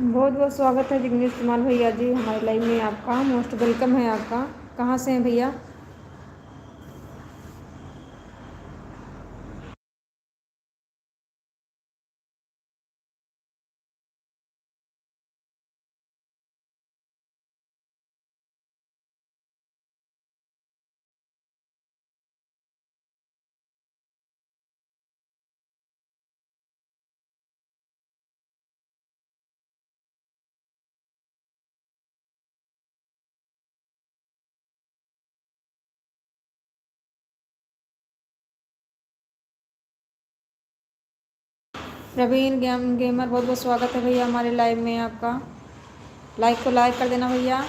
बहुत बहुत स्वागत है जिग्नेश कुमार भैया जी हमारे लाइव में। आपका मोस्ट वेलकम है। आपका कहाँ से हैं भैया? प्रवीण गेमर बहुत बहुत स्वागत है भैया हमारे लाइव में। आपका लाइक को लाइक कर देना भैया।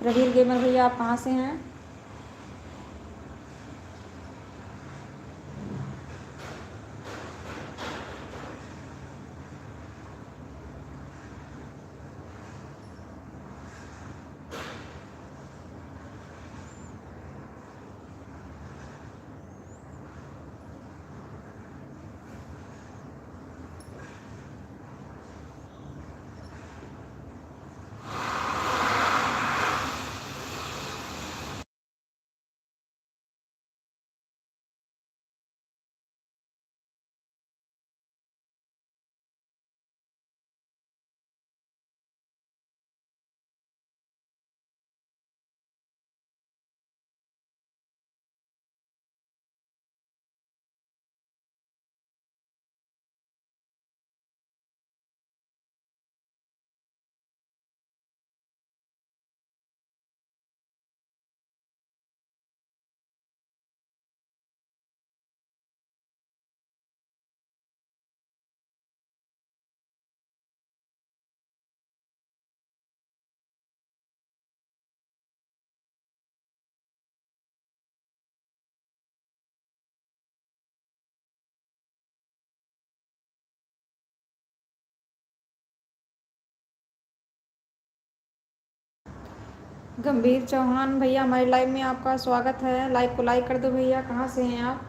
प्रवीण गेमर भैया आप कहाँ से हैं? गंभीर चौहान भैया हमारे लाइव में आपका स्वागत है। लाइव को लाइक कर दो भैया। कहाँ से हैं आप?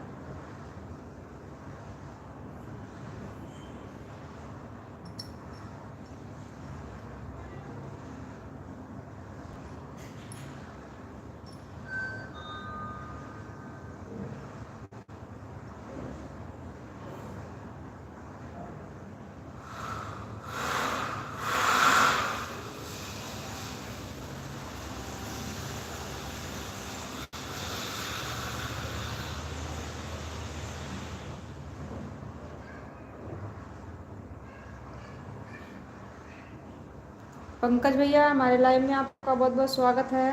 पंकज भैया हमारे लाइव में आपका बहुत बहुत स्वागत है।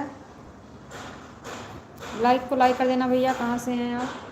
लाइक को लाइक कर देना भैया। कहाँ से हैं आप?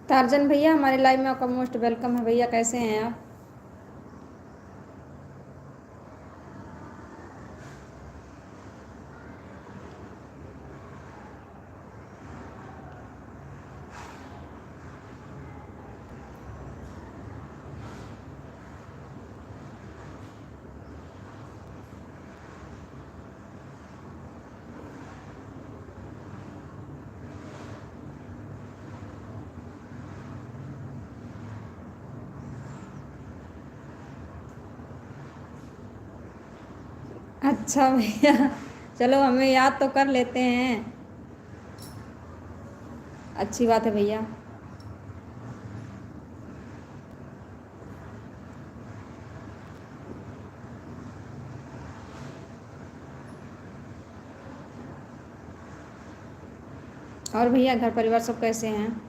टार्जन भैया हमारे लाइव में आपका मोस्ट वेलकम है भैया, कैसे हैं आप? अच्छा भैया, चलो हमें याद तो कर लेते हैं, अच्छी बात है भैया। और भैया घर परिवार सब कैसे हैं?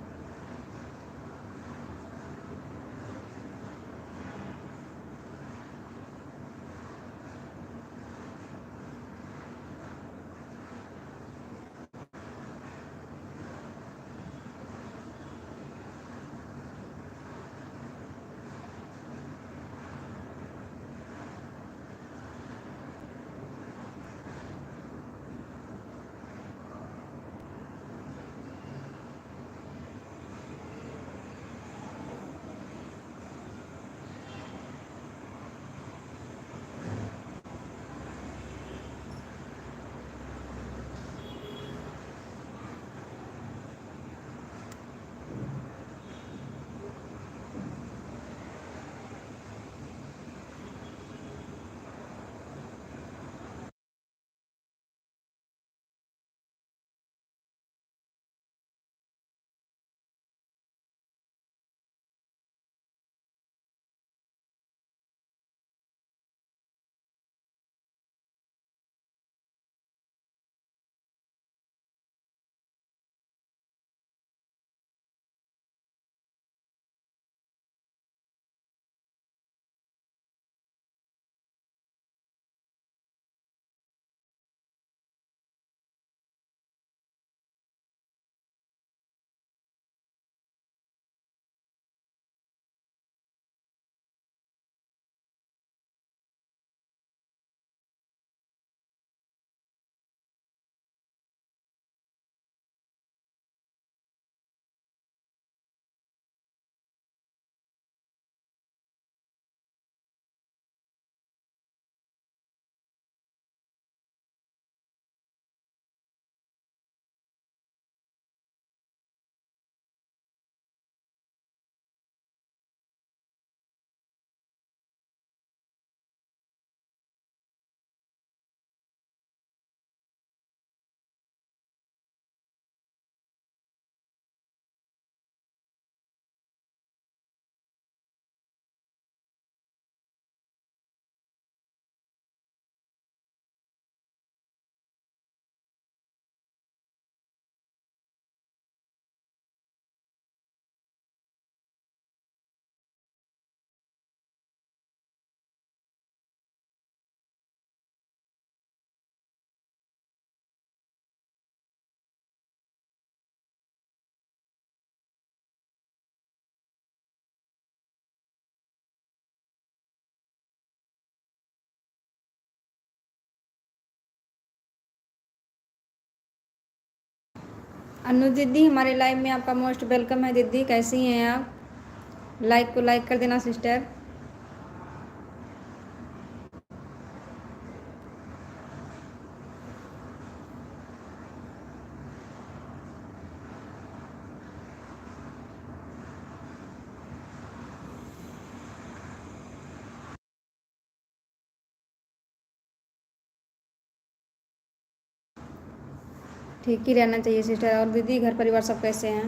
अनु दीदी हमारे लाइव में आपका मोस्ट वेलकम है दीदी, कैसी हैं आप? लाइक को लाइक कर देना सिस्टर। ठीक ही रहना चाहिए सिस्टर। और दीदी घर परिवार सब कैसे हैं?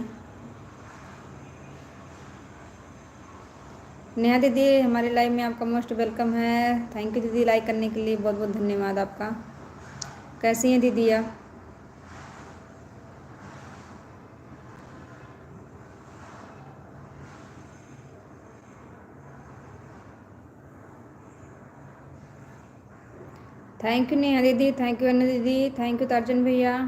नेहा दीदी हमारे लाइव में आपका मोस्ट वेलकम है, थैंक यू दीदी, लाइक करने के लिए बहुत बहुत धन्यवाद आपका। कैसी हैं दीदी आप? थैंक यू नेहा दीदी, थैंक यू अनु दीदी, थैंक यू तर्जन भैया।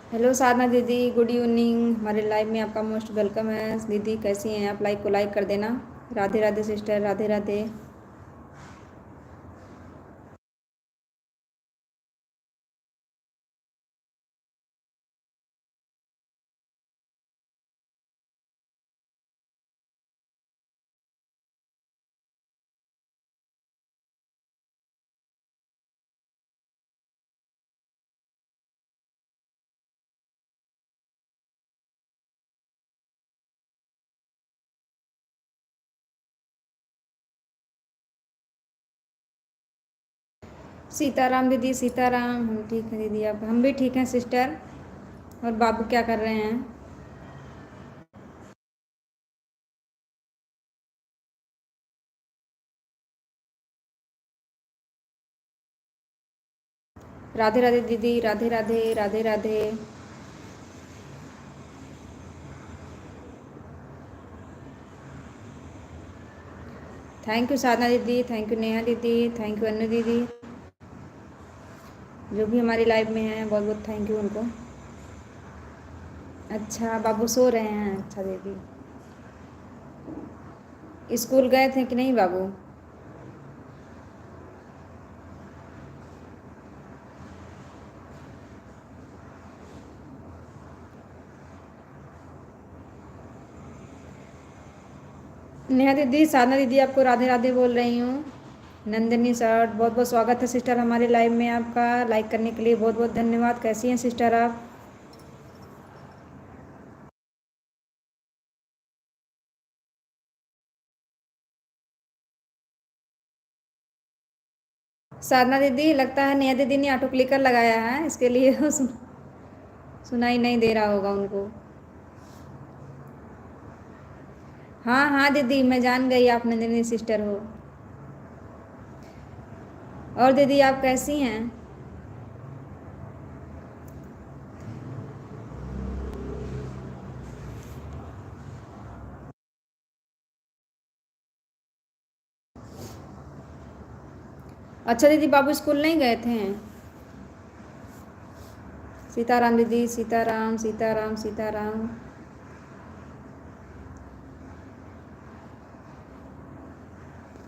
हेलो साधना दीदी, गुड इवनिंग। हमारे लाइव में आपका मोस्ट वेलकम है। दीदी कैसी हैं आप? लाइव को लाइक कर देना। राधे राधे सिस्टर, राधे राधे। सीताराम दीदी, सीताराम। हम ठीक हैं दीदी, आप? हम भी ठीक हैं सिस्टर। और बाबू क्या कर रहे हैं? राधे राधे दीदी, राधे राधे, राधे राधे। थैंक यू साधना दीदी, थैंक यू नेहा दीदी, थैंक यू अनु दीदी, जो भी हमारी लाइव में हैं। बहुत बहुत थैंक यू उनको। अच्छा, बाबू सो रहे हैं? अच्छा दीदी। स्कूल गए थे कि नहीं बाबू? नेहा दीदी, साधना दीदी आपको राधे राधे बोल रही हूँ। नंदिनी सर, बहुत बहुत स्वागत है सिस्टर हमारे लाइव में आपका। लाइक करने के लिए बहुत बहुत धन्यवाद। कैसी हैं सिस्टर आप? साधना दीदी, लगता है नेहा दीदी ने ऑटो क्लिकर लगाया है, इसके लिए वो सुनाई नहीं दे रहा होगा उनको। हाँ हाँ दीदी, मैं जान गई आप नंदिनी सिस्टर हो। और दीदी आप कैसी हैं? अच्छा दीदी, बाबू स्कूल नहीं गए थे? सीताराम दीदी, सीताराम, सीताराम, सीताराम।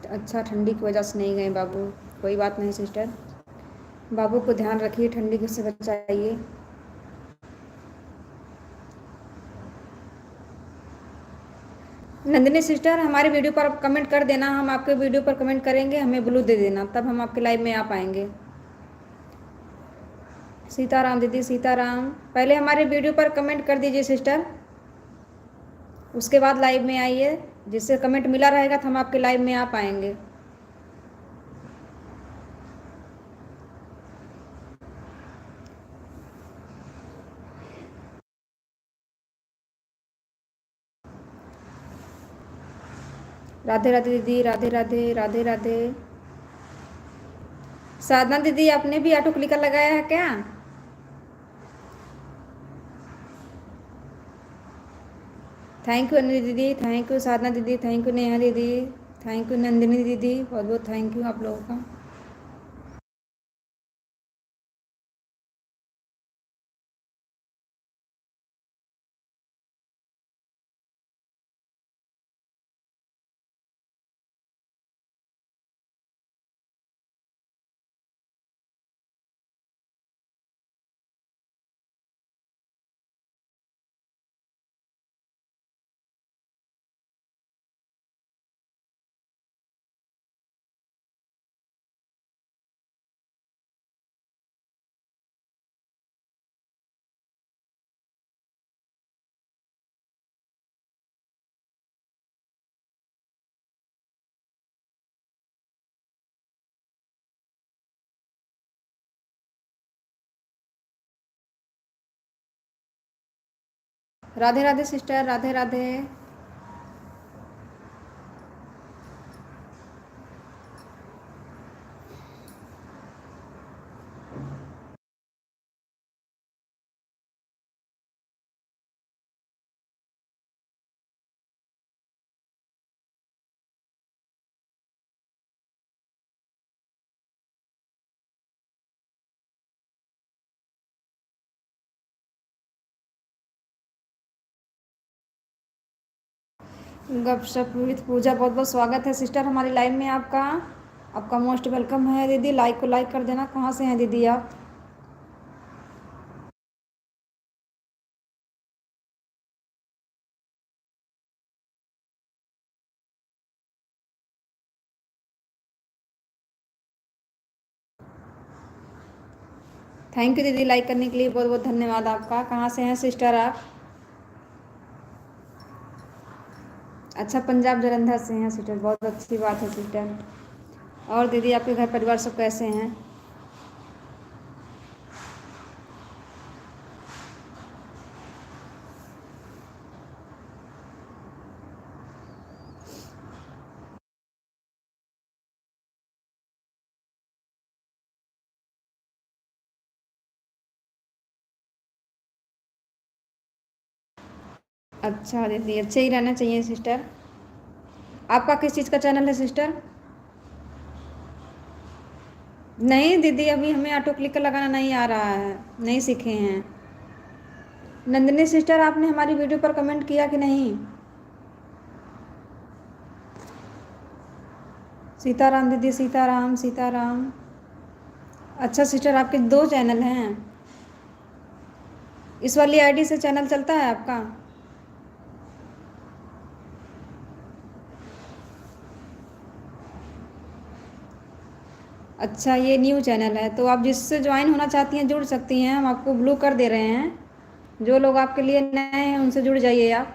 अच्छा, ठंडी की वजह से नहीं गए बाबू। कोई बात नहीं सिस्टर। बाबू को ध्यान रखिए, ठंडी से बचाइए। नंदिनी सिस्टर, हमारे वीडियो पर आप कमेंट कर देना। हम आपके वीडियो पर कमेंट करेंगे, हमें ब्लू दे देना, तब हम आपके लाइव में आ पाएंगे। सीताराम दीदी, सीताराम। पहले हमारे वीडियो पर कमेंट कर दीजिए सिस्टर, उसके बाद लाइव में आइए। जिससे कमेंट मिला रहेगा तो हम आपके लाइव में आ पाएंगे। राधे राधे दीदी, राधे राधे, राधे राधे। साधना दीदी, आपने भी ऑटो क्लिकर लगाया है क्या? थैंक यू अनिल दीदी, थैंक यू साधना दीदी, थैंक यू नेहा दीदी, थैंक यू नंदिनी दीदी। बहुत बहुत थैंक यू आप लोगों का। राधे राधे सिस्टर, राधे राधे। गपशप विद पूजा, बहुत बहुत स्वागत है सिस्टर हमारी लाइव में आपका। आपका मोस्ट वेलकम है दीदी। लाइक को लाइक कर देना। कहाँ से हैं दीदी आप? थैंक यू दीदी, लाइक करने के लिए बहुत बहुत धन्यवाद आपका। कहाँ से हैं सिस्टर आप? अच्छा, पंजाब जलंधर से हैं सिस्टर, बहुत अच्छी बात है सिस्टर। और दीदी आपके घर परिवार सब कैसे हैं? अच्छा दीदी, अच्छे ही रहना चाहिए सिस्टर। आपका किस चीज़ का चैनल है सिस्टर? नहीं दीदी, अभी हमें ऑटो क्लिकर लगाना नहीं आ रहा है, नहीं सीखे हैं। नंदिनी सिस्टर, आपने हमारी वीडियो पर कमेंट किया कि नहीं? सीताराम दीदी, सीताराम सीताराम। अच्छा सिस्टर, आपके दो चैनल हैं? इस वाली आईडी से चैनल चलता है आपका? अच्छा, ये न्यू चैनल है, तो आप जिससे ज्वाइन होना चाहती हैं जुड़ सकती हैं। हम आपको ब्लू कर दे रहे हैं। जो लोग आपके लिए नए हैं उनसे जुड़ जाइए आप।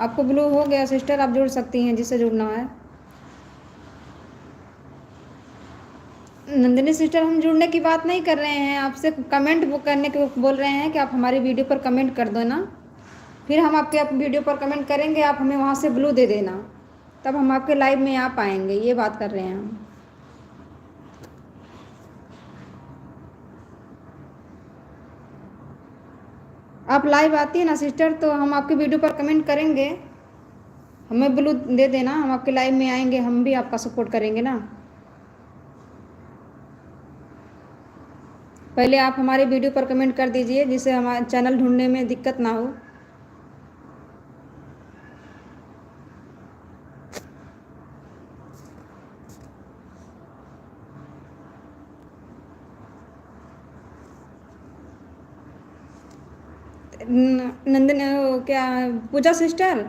आपको ब्लू हो गया सिस्टर, आप जुड़ सकती हैं जिससे जुड़ना है। नंदिनी सिस्टर, हम जुड़ने की बात नहीं कर रहे हैं, आपसे कमेंट वो करने के बोल रहे हैं कि आप हमारी वीडियो पर कमेंट कर दो ना। फिर हम आपके वीडियो पर कमेंट करेंगे, आप हमें वहाँ से ब्लू दे देना, तब हम आपके लाइव में आ पाएंगे। ये बात कर रहे हैं हम। आप लाइव आती है ना सिस्टर, तो हम आपकी वीडियो पर कमेंट करेंगे, हमें ब्लू दे देना, हम आपके लाइव में आएंगे, हम भी आपका सपोर्ट करेंगे ना। पहले आप हमारे वीडियो पर कमेंट कर दीजिए, जिससे हमारे चैनल ढूंढने में दिक्कत ना हो। नंदन क्या, पूजा सिस्टर,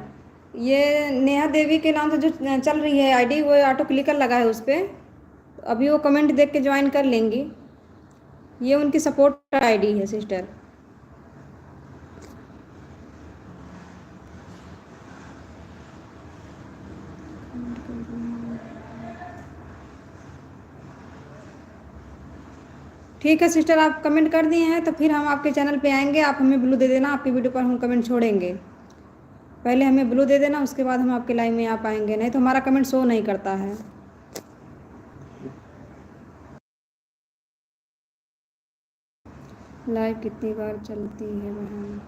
ये नेहा देवी के नाम से जो चल रही है आईडी, वो ऑटो क्लिकर लगा है उस पर। अभी वो कमेंट देख के ज्वाइन कर लेंगी। ये उनकी सपोर्ट आईडी है सिस्टर। ठीक है सिस्टर, आप कमेंट कर दिए हैं तो फिर हम आपके चैनल पे आएंगे, आप हमें ब्लू दे देना, आपकी वीडियो पर हम कमेंट छोड़ेंगे। पहले हमें ब्लू दे देना, उसके बाद हम आपके लाइव में आ पाएंगे, नहीं तो हमारा कमेंट शो नहीं करता है। लाइव कितनी बार चलती है बहन?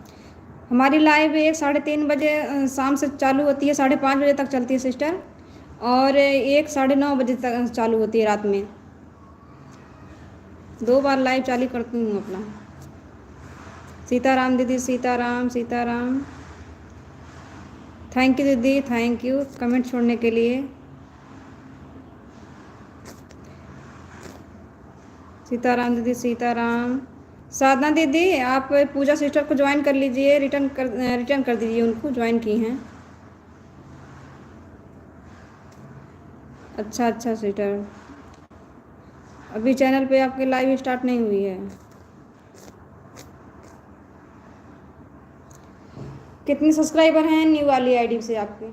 हमारी लाइव 1 साढ़े 3 बजे शाम से चालू होती है, 5:30 बजे तक चलती है सिस्टर, और 1 साढ़े 9 बजे तक चालू होती है रात में। 2 बार लाइव चालू करती हूँ अपना। सीताराम दीदी, सीताराम सीताराम। थैंक यू दीदी, थैंक यू कमेंट छोड़ने के लिए। सीताराम दीदी, सीताराम। साधना दीदी, आप पूजा सिस्टर को ज्वाइन कर लीजिए, रिटर्न कर दीजिए उनको, ज्वाइन की हैं। अच्छा अच्छा सिस्टर, अभी चैनल पे आपकी लाइव स्टार्ट नहीं हुई है। कितने सब्सक्राइबर हैं न्यू वाली आईडी से आपके?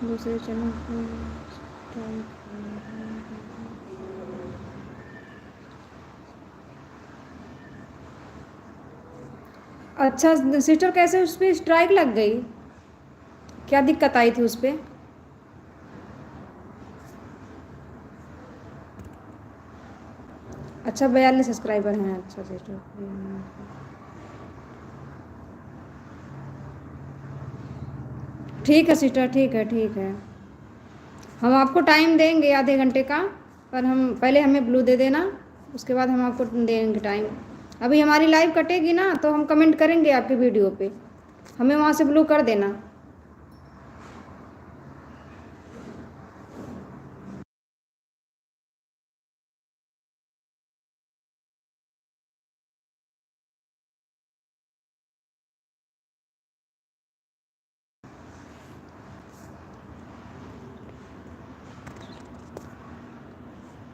दूसरे चैनल अच्छा सिस्टर, कैसे उस पर स्ट्राइक लग गई? क्या दिक्कत आई थी उस पर? अच्छा, 42 सब्सक्राइबर हैं। अच्छा सिस्टर, ठीक है सिस्टर, ठीक है, ठीक है। हम आपको टाइम देंगे आधे घंटे का, पर हम पहले हमें ब्लू दे देना, उसके बाद हम आपको देंगे टाइम। अभी हमारी लाइव कटेगी ना तो हम कमेंट करेंगे आपके वीडियो पे, हमें वहाँ से ब्लू कर देना।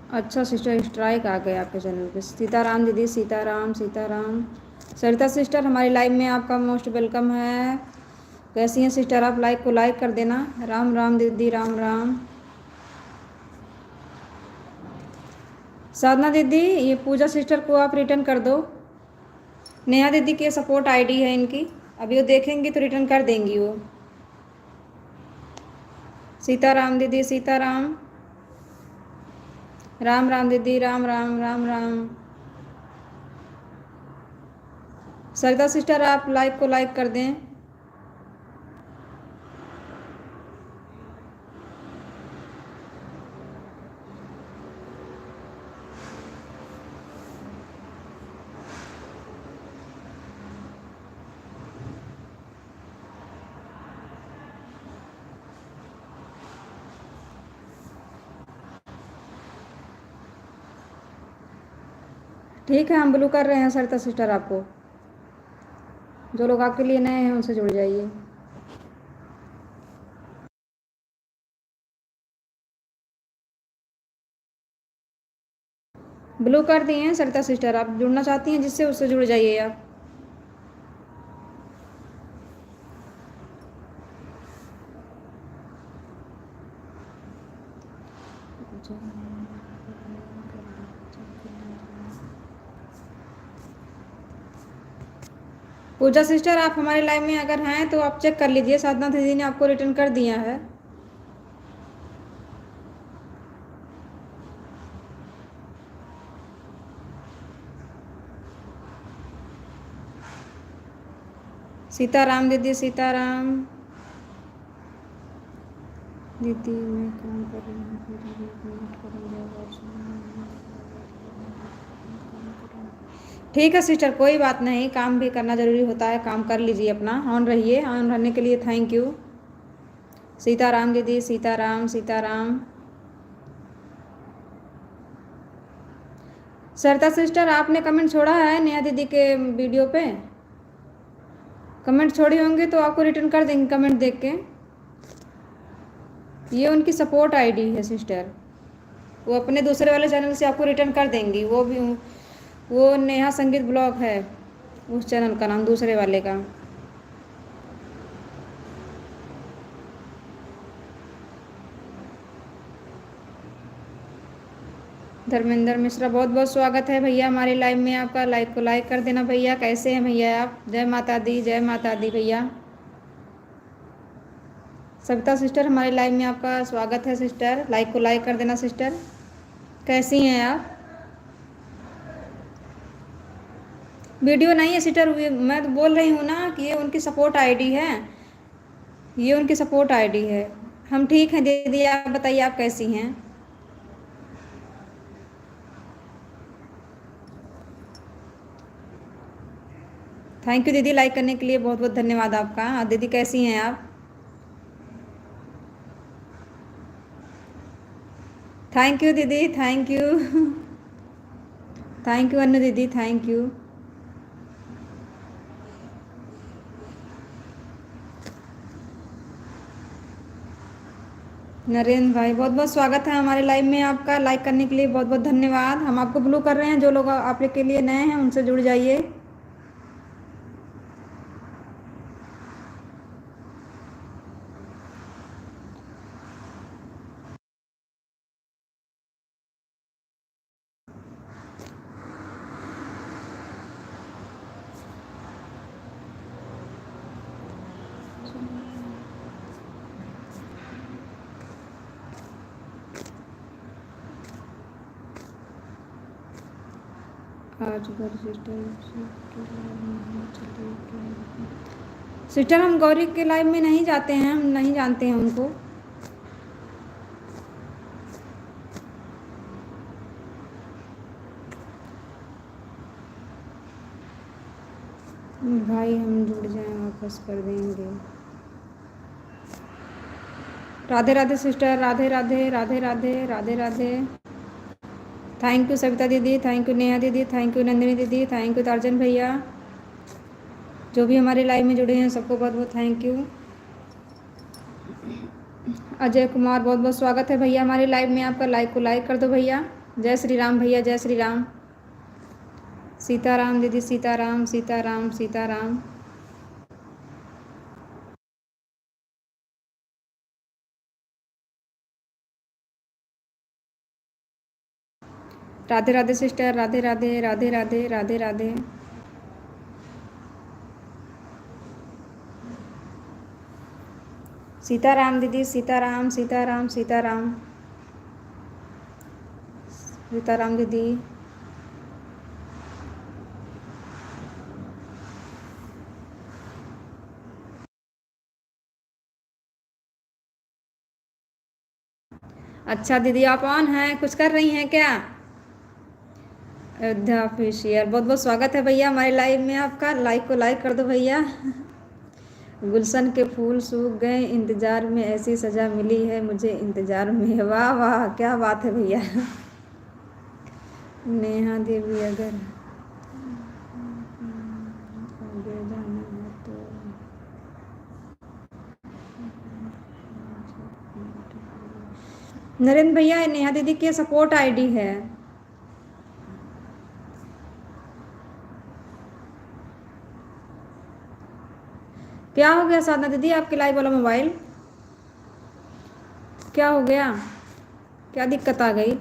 अच्छा सिस्टर, स्ट्राइक आ गया आपके चैनल पे। सीताराम दीदी, सीताराम, सीताराम। सरिता सिस्टर, हमारी लाइव में आपका मोस्ट वेलकम है। कैसी हैं सिस्टर आप? लाइक को लाइक कर देना। राम राम दीदी, राम राम। साधना दीदी, ये पूजा सिस्टर को आप रिटर्न कर दो। नेहा दीदी की सपोर्ट आईडी है इनकी, अभी वो देखेंगी तो रिटर्न कर देंगी वो। सीताराम दीदी, सीताराम। राम राम दीदी, राम राम, राम राम। सरिता सिस्टर, आप लाइक को लाइक कर दें। ठीक है, हम ब्लू कर रहे हैं सरिता सिस्टर आपको। जो लोग आपके लिए नए हैं उनसे जुड़ जाइए। ब्लू कर दिए हैं सरिता सिस्टर, आप जुड़ना चाहती हैं जिससे उससे जुड़ जाइए आप। पूजा सिस्टर, आप हमारे लाइव में अगर हैं तो आप चेक कर लीजिए, साधना दीदी ने आपको रिटर्न कर दिया है। सीताराम दीदी, सीताराम। दीदी मैं काम कर रही हूँ, फिर भी कमेंट करूँगी। ठीक है सिस्टर, कोई बात नहीं, काम भी करना ज़रूरी होता है, काम कर लीजिए अपना। ऑन रहिए, ऑन रहने के लिए थैंक यू। सीताराम दीदी, सीताराम, सीताराम। सरिता सिस्टर, आपने कमेंट छोड़ा है नेहा दीदी के वीडियो पे? कमेंट छोड़ी होंगे तो आपको रिटर्न कर देंगे कमेंट देख के। ये उनकी सपोर्ट आईडी है सिस्टर, वो अपने दूसरे वाले चैनल से आपको रिटर्न कर देंगी। वो भी, वो नेहा संगीत ब्लॉग है उस चैनल का नाम, दूसरे वाले का। धर्मेंद्र मिश्रा, बहुत बहुत स्वागत है भैया हमारे लाइव में आपका। लाइक को लाइक कर देना भैया। कैसे हैं भैया आप? जय माता दी, जय माता दी भैया। सविता सिस्टर, हमारे लाइव में आपका स्वागत है सिस्टर। लाइक को लाइक कर देना सिस्टर। कैसी हैं आप? वीडियो नहीं है सिस्टर, मैं तो बोल रही हूँ ना कि ये उनकी सपोर्ट आईडी है, ये उनकी सपोर्ट आईडी है। हम ठीक हैं दीदी, आप बताइए आप कैसी हैं? थैंक यू दीदी, लाइक करने के लिए बहुत बहुत धन्यवाद आपका। हाँ दीदी, कैसी हैं आप? थैंक यू दीदी, थैंक यू। थैंक यू अनु दीदी, थैंक यू। नरेंद्र भाई, बहुत बहुत स्वागत है हमारे लाइव में आपका। लाइक करने के लिए बहुत बहुत धन्यवाद। हम आपको ब्लू कर रहे हैं, जो लोग आपके लिए नए हैं उनसे जुड़ जाइए। आज घर सिस्टर सिस्टर हम गौरी के लाइव में नहीं जाते हैं, हम नहीं जानते हैं उनको। भाई हम जुड़ जाएं वापस कर देंगे। Radhe Radhe sister, Radhe Radhe Radhe Radhe Radhe Radhe. Thank you Savita दीदी, थैंक यू नेहा दीदी, थैंक यू नंदिनी दीदी, थैंक यू तारजन भैया, जो भी हमारे लाइव में जुड़े हैं सबको बहुत बहुत थैंक यू। अजय कुमार बहुत बहुत स्वागत है भैया हमारे लाइव में आपका। लाइक को लाइक कर दो भैया। जय श्री राम भैया, जय श्री राम। सीताराम दीदी, सीताराम सीताराम सीताराम। राधे राधे सिस्टर, राधे राधे राधे राधे राधे राधे। सीताराम दीदी, सीताराम सीताराम सीताराम सीताराम दीदी। अच्छा दीदी आप ऑन हैं, कुछ कर रही हैं क्या? अयोध्या ऑफिशियल बहुत बहुत स्वागत है भैया हमारे लाइव में आपका। लाइक को लाइक कर दो भैया। गुलशन के फूल सूख गए इंतजार में, ऐसी सजा मिली है मुझे इंतजार में। वाह वाह क्या बात है भैया। नेहा देवी अगर आगे जाना है तो नरेंद्र भैया नेहा दीदी की सपोर्ट आईडी है। क्या हो गया साधना दीदी आपके लाइव वाला मोबाइल, क्या हो गया, क्या दिक्कत आ गई?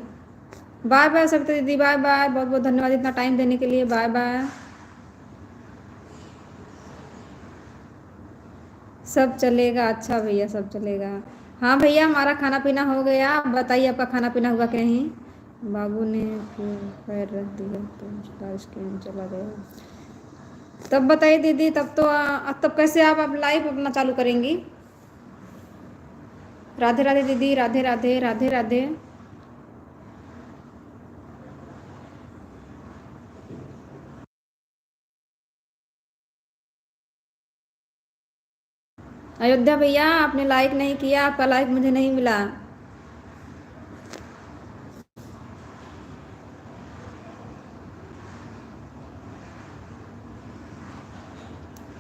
बाय बाय सविता दीदी, बाय बाय, बहुत बहुत धन्यवाद इतना टाइम देने के लिए। Bye bye. सब चलेगा, अच्छा भैया सब चलेगा। हाँ भैया हमारा खाना पीना हो गया, आप बताइए आपका खाना पीना हुआ कि नहीं? बाबू ने क्यों पैर रख दिया तो उसका स्क्रीन चला गया। तब बताइए दीदी, तब तो तब कैसे आप लाइव अपना चालू करेंगी? राधे राधे दीदी, राधे राधे राधे राधे। अयोध्या भैया आपने लाइक नहीं किया, आपका लाइक मुझे नहीं मिला।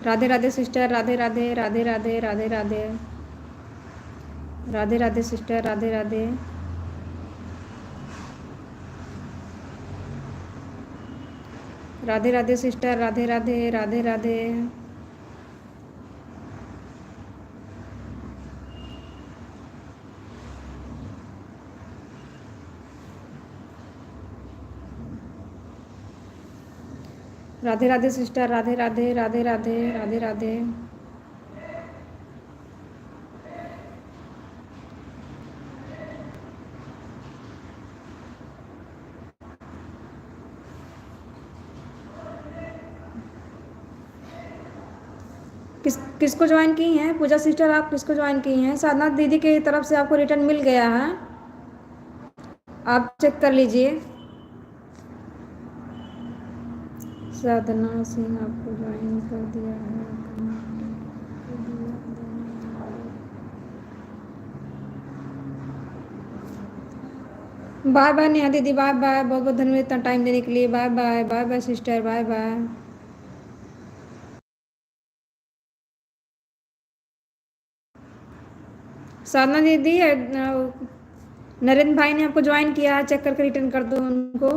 Radhe Radhe sister, Radhe Radhe Radhe Radhe Radhe Radhe Radhe Radhe sister, Radhe Radhe. Radhe Radhe sister, Radhe Radhe Radhe Radhe. Radhe Radhe sister, Radhe Radhe Radhe Radhe Radhe Radhe. किसको ज्वाइन की हैं? पूजा सिस्टर आप किसको ज्वाइन की हैं? साधना दीदी की तरफ से आपको रिटर्न मिल गया है, आप चेक कर लीजिए। साधना सिंह आपको ज्वाइन कर दिया है। बाय बाय नेहा दीदी, बाय बाय, बहुत बहुत धन्यवाद इतना टाइम देने के लिए। Bye bye, bye bye sister, bye bye. Sadhana दीदी नरेंद्र भाई ने आपको ज्वाइन किया है, चेक करके रिटर्न कर दो उनको।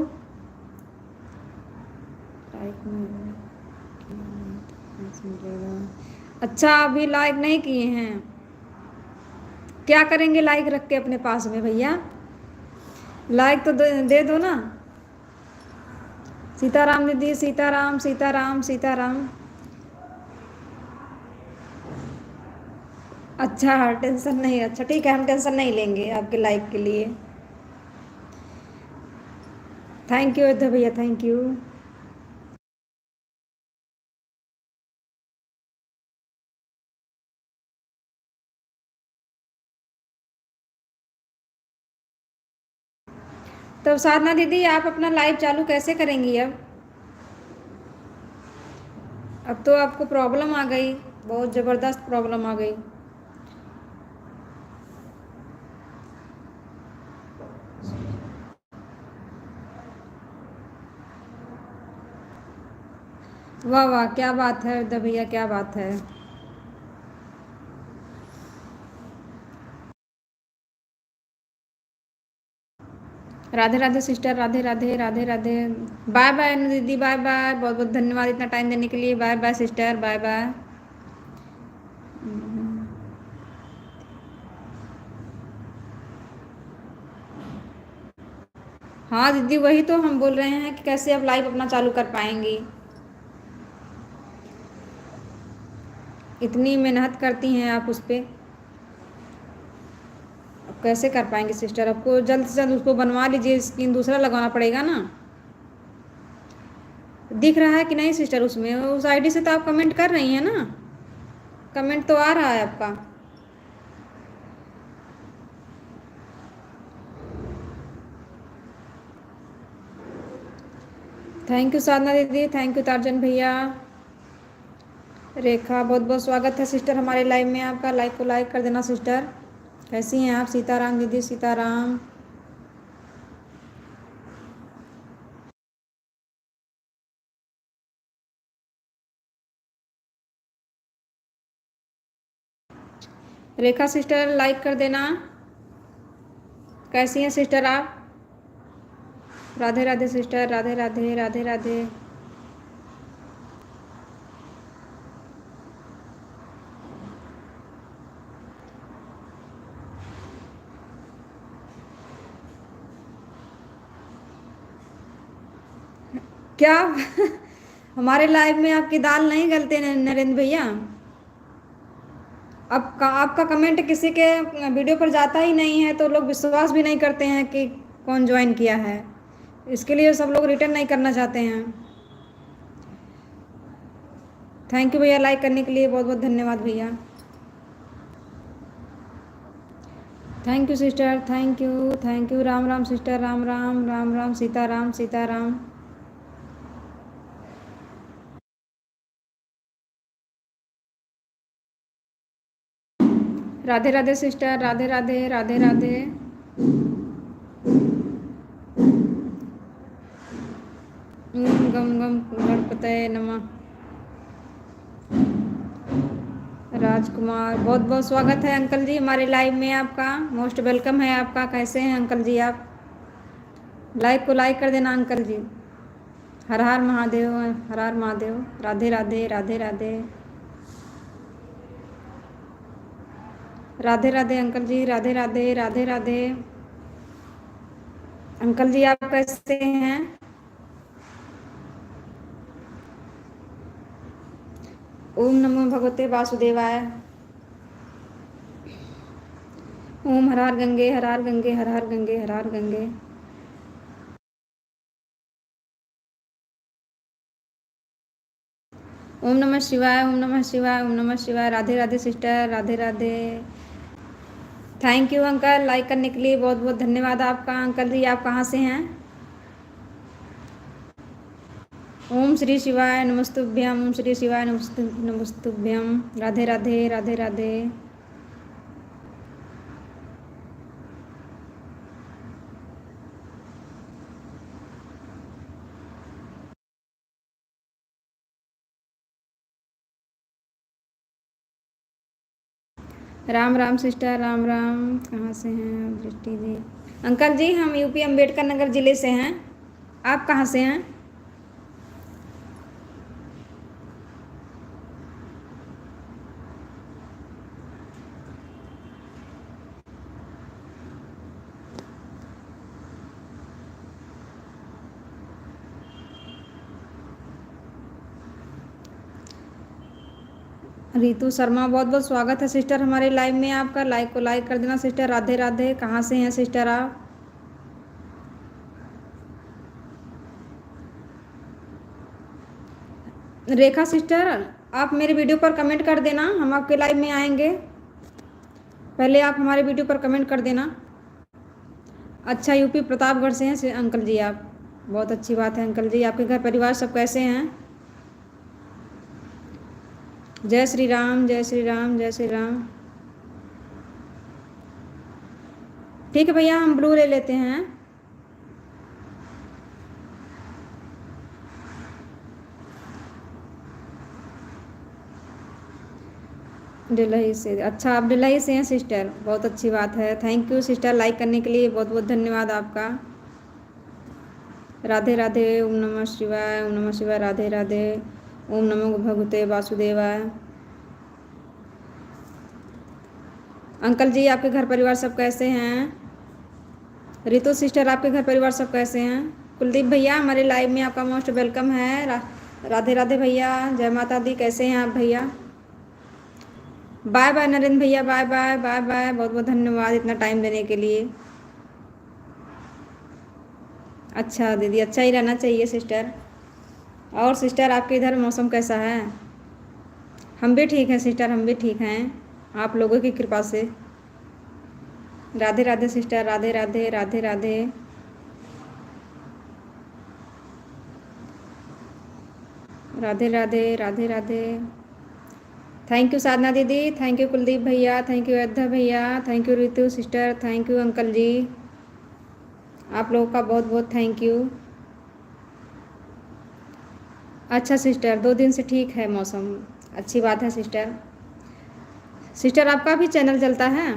अच्छा अभी लाइक नहीं किए हैं, क्या करेंगे लाइक रख के अपने पास में भैया? लाइक तो दे दो ना। सीताराम दीदी, सीताराम सीताराम सीताराम। अच्छा टेंशन नहीं, अच्छा ठीक है हम टेंशन नहीं लेंगे आपके लाइक के लिए। थैंक यू भैया, थैंक यू। तो साधना दीदी आप अपना लाइव चालू कैसे करेंगी अब तो आपको प्रॉब्लम आ गई, बहुत ज़बरदस्त प्रॉब्लम आ गई। वाह वाह, क्या बात है उद्धव भैया, क्या बात है। Radhe Radhe sister, Radhe Radhe Radhe Radhe. Bye bye Anu दीदी, बाय बाय, बहुत बहुत धन्यवाद इतना टाइम देने के लिए। Bye bye sister, bye bye. हाँ दीदी, वही तो हम बोल रहे हैं कि कैसे आप लाइव अपना चालू कर पाएंगी। इतनी मेहनत करती हैं आप उस पर, अब कैसे कर पाएंगे सिस्टर। आपको जल्द से जल्द उसको बनवा लीजिए, स्क्रीन दूसरा लगवाना पड़ेगा ना। दिख रहा है कि नहीं सिस्टर, उसमें उस आईडी से तो आप कमेंट कर रही हैं ना, कमेंट तो आ रहा है आपका। थैंक यू साधना दीदी, थैंक यू तारजन भैया। रेखा, बहुत बहुत स्वागत है सिस्टर हमारे लाइव में आपका। लाइव को लाइक कर देना सिस्टर। कैसी हैं आप? सीताराम दीदी, सीताराम। रेखा सिस्टर लाइक कर देना। कैसी हैं सिस्टर आप? राधे राधे सिस्टर, राधे राधे राधे राधे। क्या हमारे लाइव में आपकी दाल नहीं गलते नरेंद्र भैया? अब आपका कमेंट किसी के वीडियो पर जाता ही नहीं है तो लोग विश्वास भी नहीं करते हैं कि कौन ज्वाइन किया है। इसके लिए सब लोग रिटर्न नहीं करना चाहते हैं। थैंक यू भैया, लाइक करने के लिए बहुत बहुत धन्यवाद भैया। Thank you sister, thank you, thank you. Ram Ram sister, Ram Ram Ram Ram, Sitaram Sitaram. Radhe Radhe sister, Radhe Radhe Radhe Radhe. गम गम गणपतये नमः। राजकुमार, बहुत बहुत स्वागत है अंकल जी हमारे लाइव में आपका, मोस्ट वेलकम है आपका। कैसे हैं अंकल जी आप? लाइव को लाइक कर देना अंकल जी। हर हर महादेव, हर हर महादेव। राधे राधे राधे राधे। राधे राधे अंकल जी, राधे राधे राधे राधे। अंकल जी आप कैसे हैं? ओम नमो भगवते वासुदेवाय। ओम हर हर गंगे, हर हर गंगे, हर हर गंगे, हर हर गंगे। ओम नमः शिवाय, ओम नमः शिवाय, ओम नमः शिवाय। Radhe Radhe sister, Radhe Radhe. Thank you uncle, like करने के लिए बहुत बहुत धन्यवाद आपका। अंकल जी आप कहाँ से हैं? ओम श्री शिवाय नमस्तुभ्यम, ओम श्री शिवाय नमस्तुभ्यम। राधे राधे राधे राधे। राम राम सिस्टर, राम राम। कहाँ से हैं दृष्टि जी? अंकल जी हम यूपी अम्बेडकर नगर ज़िले से हैं। आप कहाँ से हैं? रितु शर्मा, बहुत बहुत स्वागत है सिस्टर हमारे लाइव में आपका। लाइक को लाइक कर देना सिस्टर। राधे राधे। कहाँ से हैं सिस्टर आप? रेखा सिस्टर आप मेरे वीडियो पर कमेंट कर देना, हम आपके लाइव में आएंगे। पहले आप हमारे वीडियो पर कमेंट कर देना। अच्छा, यूपी प्रतापगढ़ से हैं अंकल जी आप। बहुत अच्छी बात है अंकल जी। आपके घर परिवार सब कैसे हैं? जय श्री राम, जय श्री राम, जय श्री राम। ठीक है भैया, हम ब्लू ले लेते हैं। दिल्ली से? अच्छा, आप दिल्ली से हैं सिस्टर, बहुत अच्छी बात है। थैंक यू सिस्टर, लाइक करने के लिए बहुत बहुत धन्यवाद आपका। राधे राधे, ओम नमः शिवाय, ओम नमः शिवाय, राधे राधे, ओम नमो भगवते वासुदेवाय। अंकल जी आपके घर परिवार सब कैसे हैं? रितु सिस्टर आपके घर परिवार सब कैसे हैं? कुलदीप भैया हमारे लाइव में आपका मोस्ट वेलकम है। राधे राधे भैया, जय माता दी। कैसे हैं आप भैया? बाय बाय नरेंद्र भैया, बाय बाय, बाय बाय। बहुत बहुत धन्यवाद इतना टाइम देने के लिए। अच्छा दीदी, अच्छा ही रहना चाहिए सिस्टर। और सिस्टर आपके इधर मौसम कैसा है? हम भी ठीक हैं सिस्टर, हम भी ठीक हैं आप लोगों की कृपा से। Radhe Radhe sister, Radhe Radhe, Radhe Radhe. Radhe Radhe, Radhe Radhe. Thank you Sadhana दीदी, थैंक यू कुलदीप भैया, थैंक यू अयोध्या भैया, thank you Ritu sister, thank you uncle ji. आप लोगों का बहुत बहुत थैंक यू। अच्छा सिस्टर, 2 दिन से ठीक है मौसम, अच्छी बात है सिस्टर। सिस्टर आपका भी चैनल चलता है?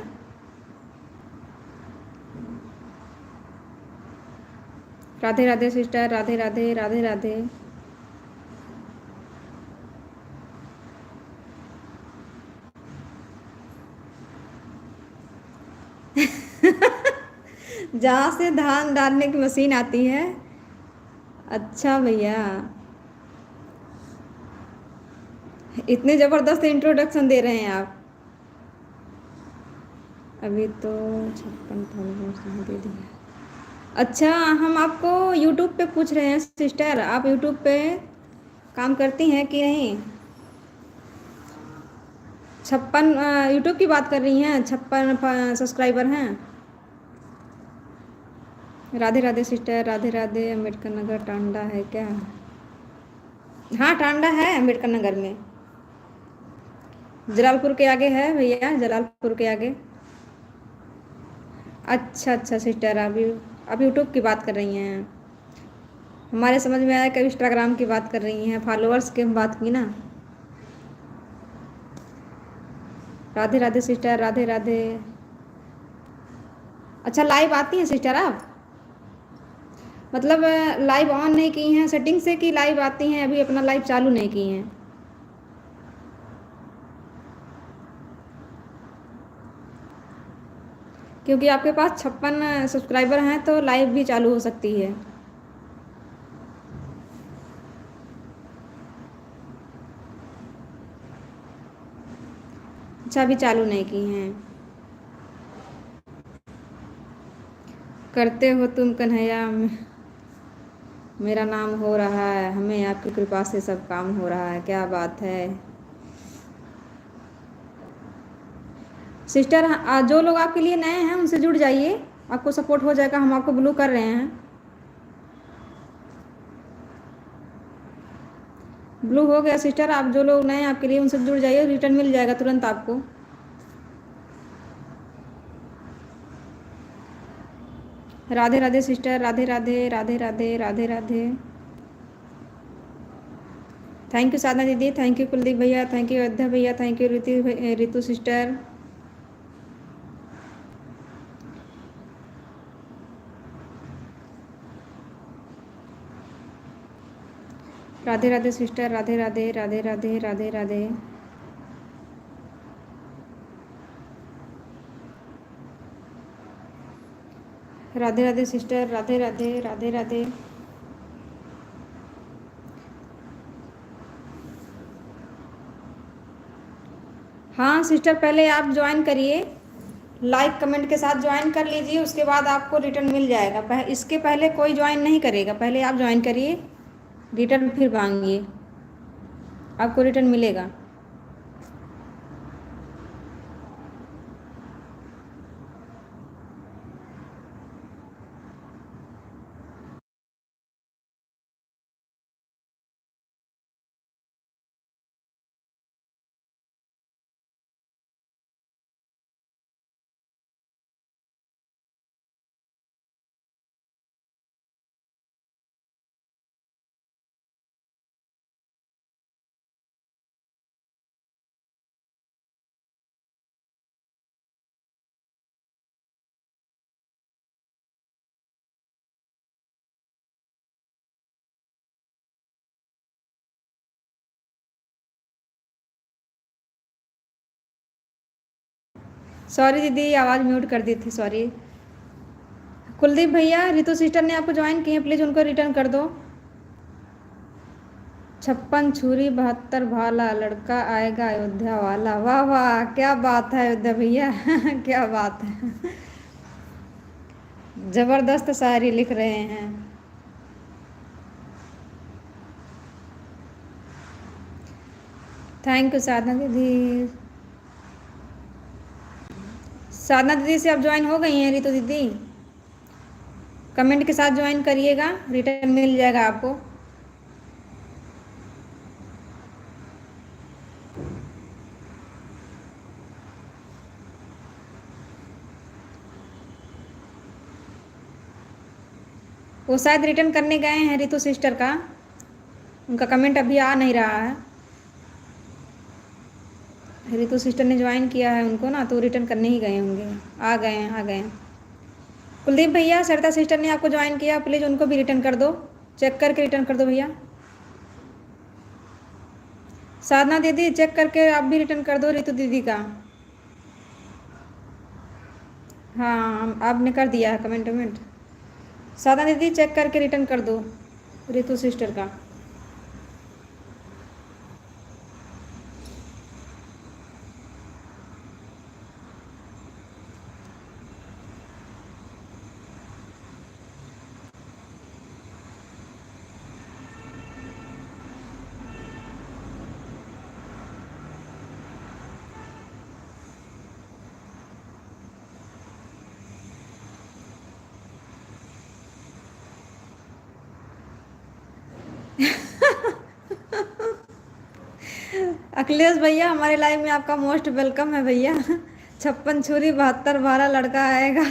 राधे राधे सिस्टर, राधे राधे, राधे राधे। जहाँ से धान डालने की मशीन आती है। अच्छा भैया, इतने ज़बरदस्त इंट्रोडक्शन दे रहे हैं आप। अभी तो 56 फॉलोअर्स दे दिए। अच्छा, हम आपको यूट्यूब पे पूछ रहे हैं सिस्टर, आप यूट्यूब पे काम करती हैं कि नहीं? 56 यूट्यूब की बात कर रही हैं? 56 सब्सक्राइबर हैं? राधे राधे सिस्टर, राधे राधे। अम्बेडकर नगर टांडा है क्या? हाँ टांडा है अम्बेडकर नगर में, जलालपुर के आगे है भैया, जलालपुर के आगे। अच्छा अच्छा सिस्टर, आप यूट्यूब की बात कर रही हैं। हमारे समझ में आया कि इंस्टाग्राम की बात कर रही हैं, फॉलोअर्स की बात की ना। राधे राधे सिस्टर, राधे राधे। अच्छा, लाइव आती हैं सिस्टर आप? मतलब लाइव ऑन नहीं की हैं सेटिंग से, कि लाइव आती हैं अभी अपना लाइव चालू नहीं की हैं? क्योंकि आपके पास 56 सब्सक्राइबर हैं तो लाइव भी चालू हो सकती है। अच्छा, अभी चालू नहीं की हैं। करते हो तुम कन्हैया, मेरा नाम हो रहा है, हमें आपकी कृपा से सब काम हो रहा है, क्या बात है सिस्टर। जो लोग आपके लिए नए हैं उनसे जुड़ जाइए, आपको सपोर्ट हो जाएगा, हम आपको ब्लू कर रहे हैं। ब्लू हो गया सिस्टर, आप जो लोग नए हैं आपके लिए उनसे जुड़ जाइए, रिटर्न मिल जाएगा तुरंत आपको। Radhe Radhe sister, Radhe Radhe, Radhe Radhe, Radhe Radhe. Thank you Sadhana दीदी, थैंक यू कुलदीप भैया, थैंक यू अयोध्या भैया, thank you Ritu sister. Radhe Radhe sister, Radhe Radhe, Radhe Radhe, Radhe Radhe. Radhe Radhe sister, Radhe Radhe, Radhe Radhe. हाँ सिस्टर, पहले आप ज्वाइन करिए, लाइक कमेंट के साथ ज्वाइन कर लीजिए, उसके बाद आपको रिटर्न मिल जाएगा। इसके पहले कोई ज्वाइन नहीं करेगा, पहले आप ज्वाइन करिए, रिटर्न फिर मांगिए, आपको रिटर्न मिलेगा। सॉरी दीदी, आवाज़ म्यूट कर दी थी, सॉरी। कुलदीप भैया, रितु सिस्टर ने आपको ज्वाइन किए हैं, प्लीज़ उनको रिटर्न कर दो। 56 छुरी 72 भाला, लड़का आएगा अयोध्या वाला। वाह वाह, क्या बात है अयोध्या भैया क्या बात है, जबरदस्त शायरी लिख रहे हैं। थैंक यू साधना दीदी। साधना दीदी से आप ज्वाइन हो गई हैं रितु दीदी? कमेंट के साथ ज्वाइन करिएगा, रिटर्न मिल जाएगा आपको। वो शायद रिटर्न करने गए हैं रितु सिस्टर का, उनका कमेंट अभी आ नहीं रहा है। रितु सिस्टर ने ज्वाइन किया है उनको ना, तो रिटर्न करने ही गए होंगे। आ गए हैं, आ गए हैं। कुलदीप भैया, सरिता सिस्टर ने आपको ज्वाइन किया, प्लीज़ उनको भी रिटर्न कर दो, चेक करके रिटर्न कर दो भैया। साधना दीदी, चेक करके आप भी रिटर्न कर दो रितु दीदी का। हाँ, आपने कर दिया है कमेंट वमेंट। साधना दीदी, चेक करके रिटर्न कर दो रितु सिस्टर का। अखिलेश भैया, हमारे लाइव में आपका मोस्ट वेलकम है भैया। 56 छुरी 72 भाला, लड़का आएगा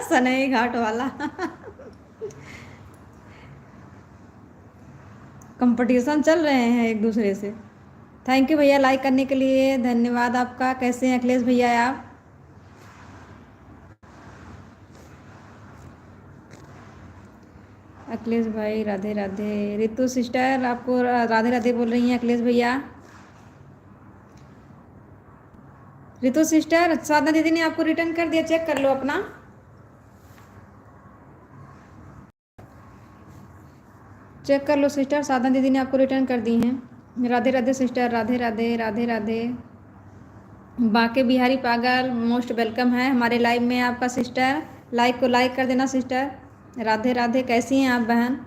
सनई घाट वाला। कंपटीशन चल रहे हैं एक दूसरे से। थैंक यू भैया लाइक करने के लिए, धन्यवाद आपका। कैसे हैं अखिलेश भैया आप? अखिलेश भाई राधे राधे। रितु सिस्टर आपको राधे राधे बोल रही हैं अखिलेश भैया। रितु सिस्टर, साधना दीदी ने आपको रिटर्न कर दिया, चेक कर लो अपना। चेक कर लो सिस्टर, साधना दीदी ने आपको रिटर्न कर दी हैं। राधे राधे सिस्टर, राधे राधे, राधे राधे। बाके बिहारी पागल, मोस्ट वेलकम है हमारे लाइव में आपका सिस्टर। लाइक को लाइक कर देना सिस्टर। राधे राधे, कैसी हैं आप बहन?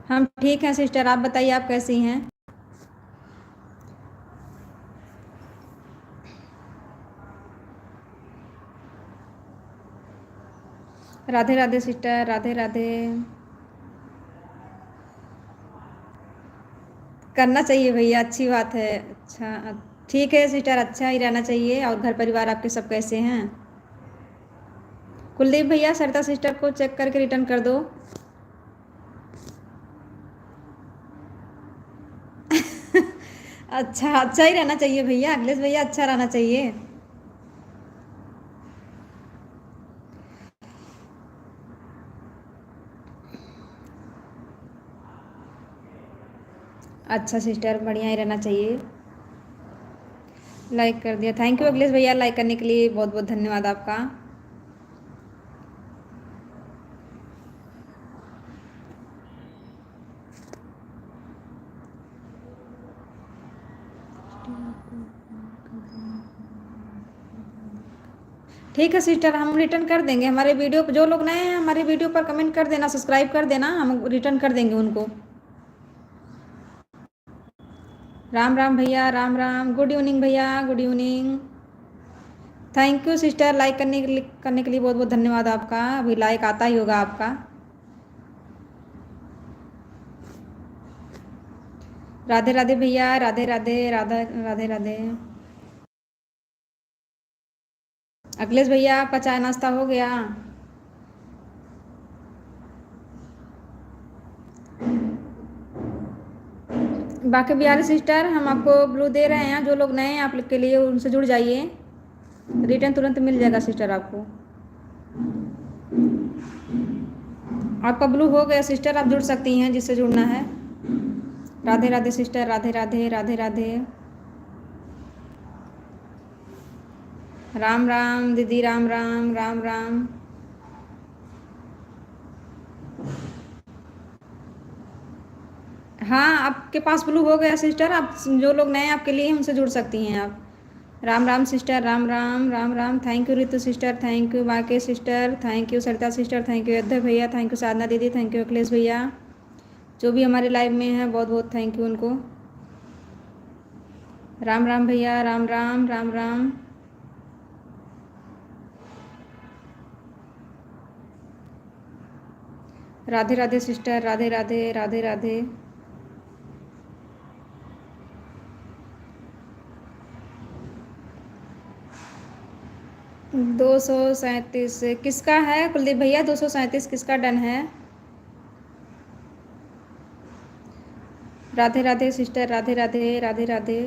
हम ठीक हैं सिस्टर, आप बताइए आप कैसी हैं? राधे राधे सिस्टर, राधे राधे। करना चाहिए भैया, अच्छी बात है। अच्छा, ठीक है सिस्टर, अच्छा ही रहना चाहिए। और घर परिवार आपके सब कैसे हैं? कुलदीप भैया, सरिता सिस्टर को चेक करके रिटर्न कर दो। अच्छा, अच्छा ही रहना चाहिए भैया, अखिलेश भैया, अच्छा रहना चाहिए। अच्छा सिस्टर, बढ़िया ही रहना चाहिए। लाइक कर दिया, थैंक यू अखिलेश भैया लाइक करने के लिए, बहुत बहुत धन्यवाद आपका। ठीक है सिस्टर, हम रिटर्न कर देंगे। हमारे वीडियो जो लोग नए हैं हमारे वीडियो पर कमेंट कर देना, सब्सक्राइब कर देना, हम रिटर्न कर देंगे उनको। राम राम भैया, राम राम। गुड इवनिंग भैया, good evening. Thank you sister, like करने के लिए बहुत बहुत धन्यवाद आपका। अभी लाइक आता ही होगा आपका। राधे राधे भैया, राधे राधे, राधा राधे राधे। अखिलेश भैया, आपका चाय नाश्ता हो गया? बाकी बिहारी सिस्टर, हम आपको ब्लू दे रहे हैं, जो लोग नए हैं आप लोग के लिए उनसे जुड़ जाइए, रिटर्न तुरंत मिल जाएगा सिस्टर आपको। आपका ब्लू हो गया सिस्टर, आप जुड़ सकती हैं जिससे जुड़ना है। राधे राधे सिस्टर, राधे राधे, राधे राधे। राम राम दीदी, राम राम राम राम। हाँ, आपके पास ब्लू हो गया सिस्टर। आप जो लोग नए हैं आपके लिए हमसे जुड़ सकती हैं आप। Ram Ram sister, Ram Ram Ram Ram. Thank you Ritu sister, thank you वाके sister, thank you Sarita sister, thank you Ayodhya भैया, थैंक यू साधना दीदी, थैंक यू अखिलेश भैया, जो भी हमारे लाइव में है बहुत बहुत थैंक यू उनको। राम राम भैया, राम राम राम राम। राधे राधे सिस्टर, राधे राधे राधे राधे। 237 किसका है कुलदीप भैया? 237 किसका डन है? राधे राधे सिस्टर, राधे राधे राधे राधे।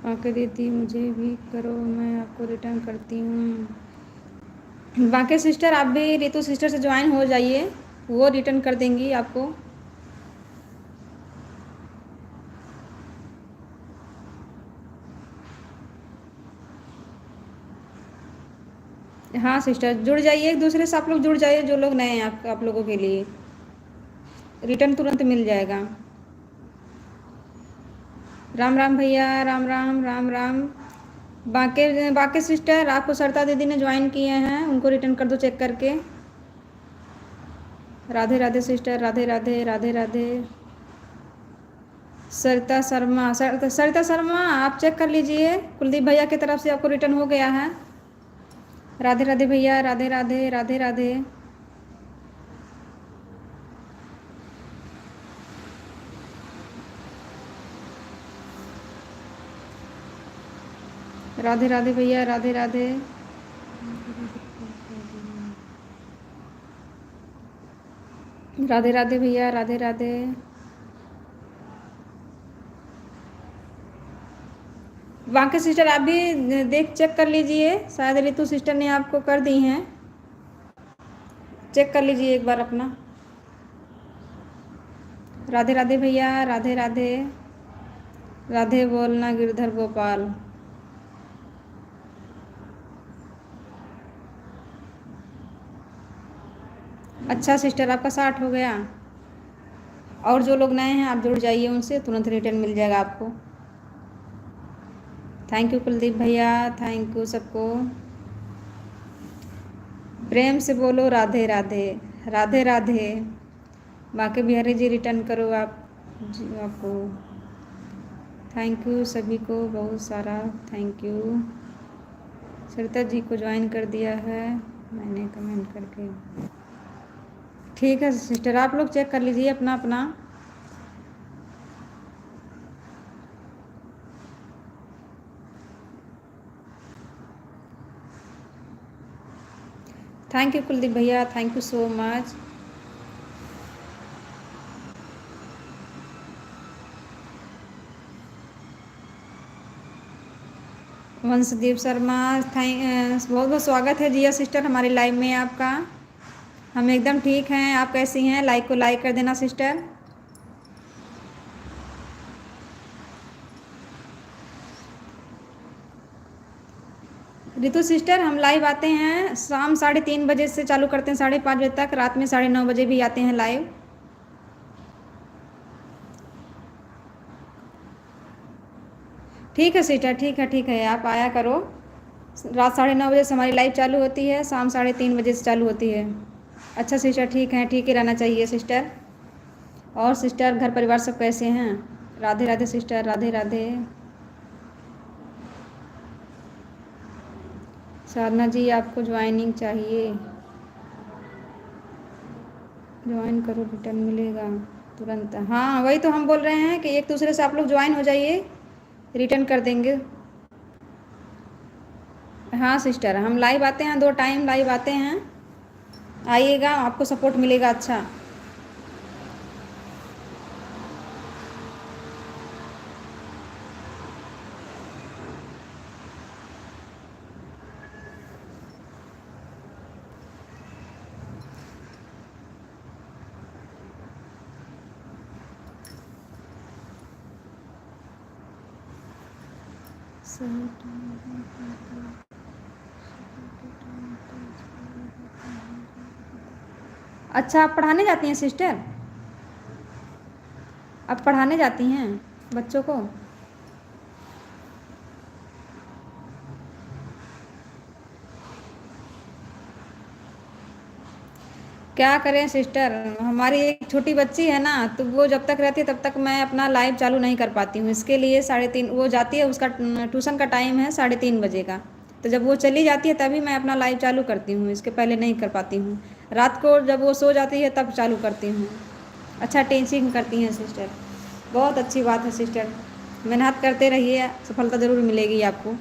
बाकी दीदी मुझे भी करो, मैं आपको रिटर्न करती हूँ। बाकी सिस्टर आप भी रितु सिस्टर से ज्वाइन हो जाइए, वो रिटर्न कर देंगी आपको। हाँ सिस्टर जुड़ जाइए, एक दूसरे से आप लोग जुड़ जाइए, जो लोग नए हैं आप लोगों के लिए रिटर्न तुरंत मिल जाएगा। राम राम भैया, राम राम राम राम। बाकी बाकी सिस्टर आपको सरता दीदी ने ज्वाइन किए हैं, उनको रिटर्न कर दो चेक करके। राधे राधे सिस्टर, राधे राधे राधे राधे। सरिता शर्मा, सरिता शर्मा आप चेक कर लीजिए, कुलदीप भैया की तरफ से आपको रिटर्न हो गया है। राधे राधे भैया, राधे राधे राधे राधे। राधे राधे भैया, राधे राधे। राधे राधे भैया, राधे राधे। बाकी सिस्टर आप भी देख चेक कर लीजिए, शायद रितु सिस्टर ने आपको कर दी हैं, चेक कर लीजिए एक बार अपना। राधे राधे भैया, राधे राधे राधे बोलना गिरधर गोपाल। अच्छा सिस्टर आपका 60 हो गया। और जो लोग नए हैं आप जुड़ जाइए, उनसे तुरंत रिटर्न मिल जाएगा आपको। थैंक यू कुलदीप भैया, थैंक यू सबको। प्रेम से बोलो राधे राधे राधे राधे। बाकी बिहारी जी रिटर्न करो आप जी, आपको थैंक यू सभी को बहुत सारा थैंक यू। सरिता जी को ज्वाइन कर दिया है मैंने कमेंट करके। ठीक है सिस्टर आप लोग चेक कर लीजिए अपना अपना। थैंक यू कुलदीप भैया, thank you so much. Vanshdeep Sharma बहुत बहुत स्वागत है जिया सिस्टर हमारे लाइव में आपका। हम एकदम ठीक हैं, आप कैसी हैं? लाइक को लाइक कर देना सिस्टर। रितु सिस्टर हम लाइव आते हैं शाम 3:30 बजे से चालू करते हैं 5:30 बजे तक, रात में 9:30 बजे भी आते हैं लाइव। ठीक है सिस्टर, ठीक है आप आया करो। रात 9:30 बजे से हमारी लाइव चालू होती है, शाम 3:30 बजे से चालू होती है। अच्छा सिस्टर ठीक है, ठीक ही रहना चाहिए सिस्टर। और सिस्टर घर परिवार सब कैसे हैं? राधे राधे सिस्टर, राधे राधे। साधना जी आपको ज्वाइनिंग चाहिए, ज्वाइन करो रिटर्न मिलेगा तुरंत। हाँ वही तो हम बोल रहे हैं कि एक दूसरे से आप लोग ज्वाइन हो जाइए, रिटर्न कर देंगे। हाँ सिस्टर हम लाइव आते हैं, 2 टाइम लाइव आते हैं, आइएगा आपको सपोर्ट मिलेगा अच्छा। सही टाइम। अच्छा, आप पढ़ाने जाती हैं सिस्टर? आप पढ़ाने जाती हैं बच्चों को? क्या करें सिस्टर, हमारी एक छोटी बच्ची है ना, तो वो जब तक रहती है तब तक मैं अपना लाइव चालू नहीं कर पाती हूँ। इसके लिए 3:30 वो जाती है, उसका ट्यूशन का टाइम है 3:30 बजे का। तो जब वो चली जाती है तभी मैं अपना लाइव चालू करती हूँ, इसके पहले नहीं कर पाती हूँ। रात को जब वो सो जाती है तब चालू करती हूँ। अच्छा टीचिंग करती हैं सिस्टर, बहुत अच्छी बात है सिस्टर। मेहनत करते रहिए, सफलता ज़रूर मिलेगी आपको।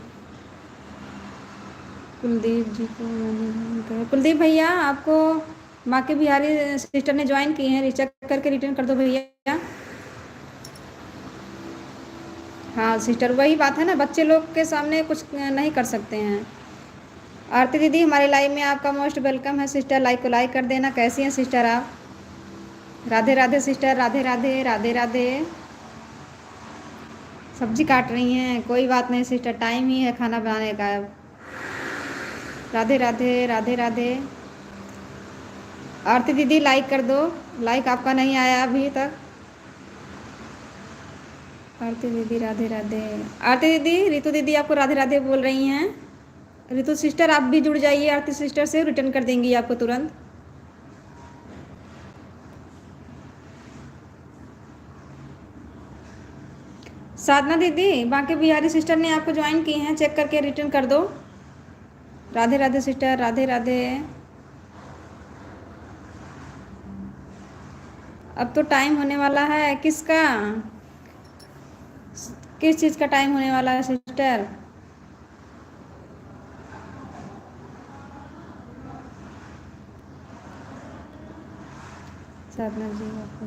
कुलदीप जी को कुलदीप भैया आपको माँ के बिहारी सिस्टर ने ज्वाइन की हैं, रिचेक करके रिटर्न कर दो भैया। हाँ सिस्टर, वही बात है ना, बच्चे लोग के सामने कुछ नहीं कर सकते हैं। आरती दीदी हमारे लाइव में आपका मोस्ट वेलकम है सिस्टर, लाइक को लाइक कर देना। कैसी हैं सिस्टर आप? राधे राधे सिस्टर, राधे राधे राधे राधे। सब्जी काट रही हैं, कोई बात नहीं सिस्टर, टाइम ही है खाना बनाने का। राधे राधे राधे राधे। आरती दीदी लाइक कर दो, लाइक आपका नहीं आया अभी तक। आरती दीदी राधे राधे। आरती दीदी, रितु दीदी आपको राधे राधे बोल रही हैं। रितु सिस्टर आप भी जुड़ जाइए, आरती सिस्टर से रिटर्न कर देंगी आपको तुरंत। साधना दीदी, बाकी बिहारी सिस्टर ने आपको ज्वाइन की हैं, चेक करके रिटर्न कर दो। राधे राधे सिस्टर, राधे राधे। अब तो टाइम होने वाला है किसका, किस चीज़ का टाइम होने वाला है सिस्टर? साधना जी आपको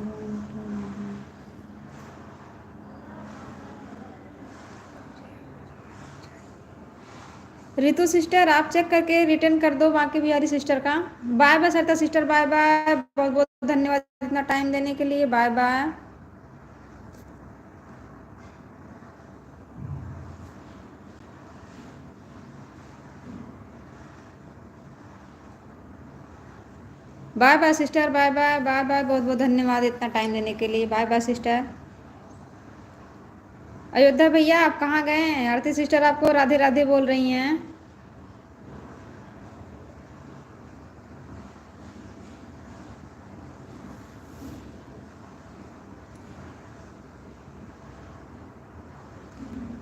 रितु सिस्टर आप चेक करके रिटर्न कर दो बाकी बिहारी सिस्टर का। Bye bye Sarita sister, bye bye, बहुत बहुत धन्यवाद इतना टाइम देने के लिए, bye bye. Bye bye sister, bye bye bye bye, बहुत बहुत धन्यवाद इतना टाइम देने के लिए, बाय बाय सिस्टर। अयोध्या भैया आप कहाँ गए हैं? आरती सिस्टर आपको राधे राधे बोल रही हैं।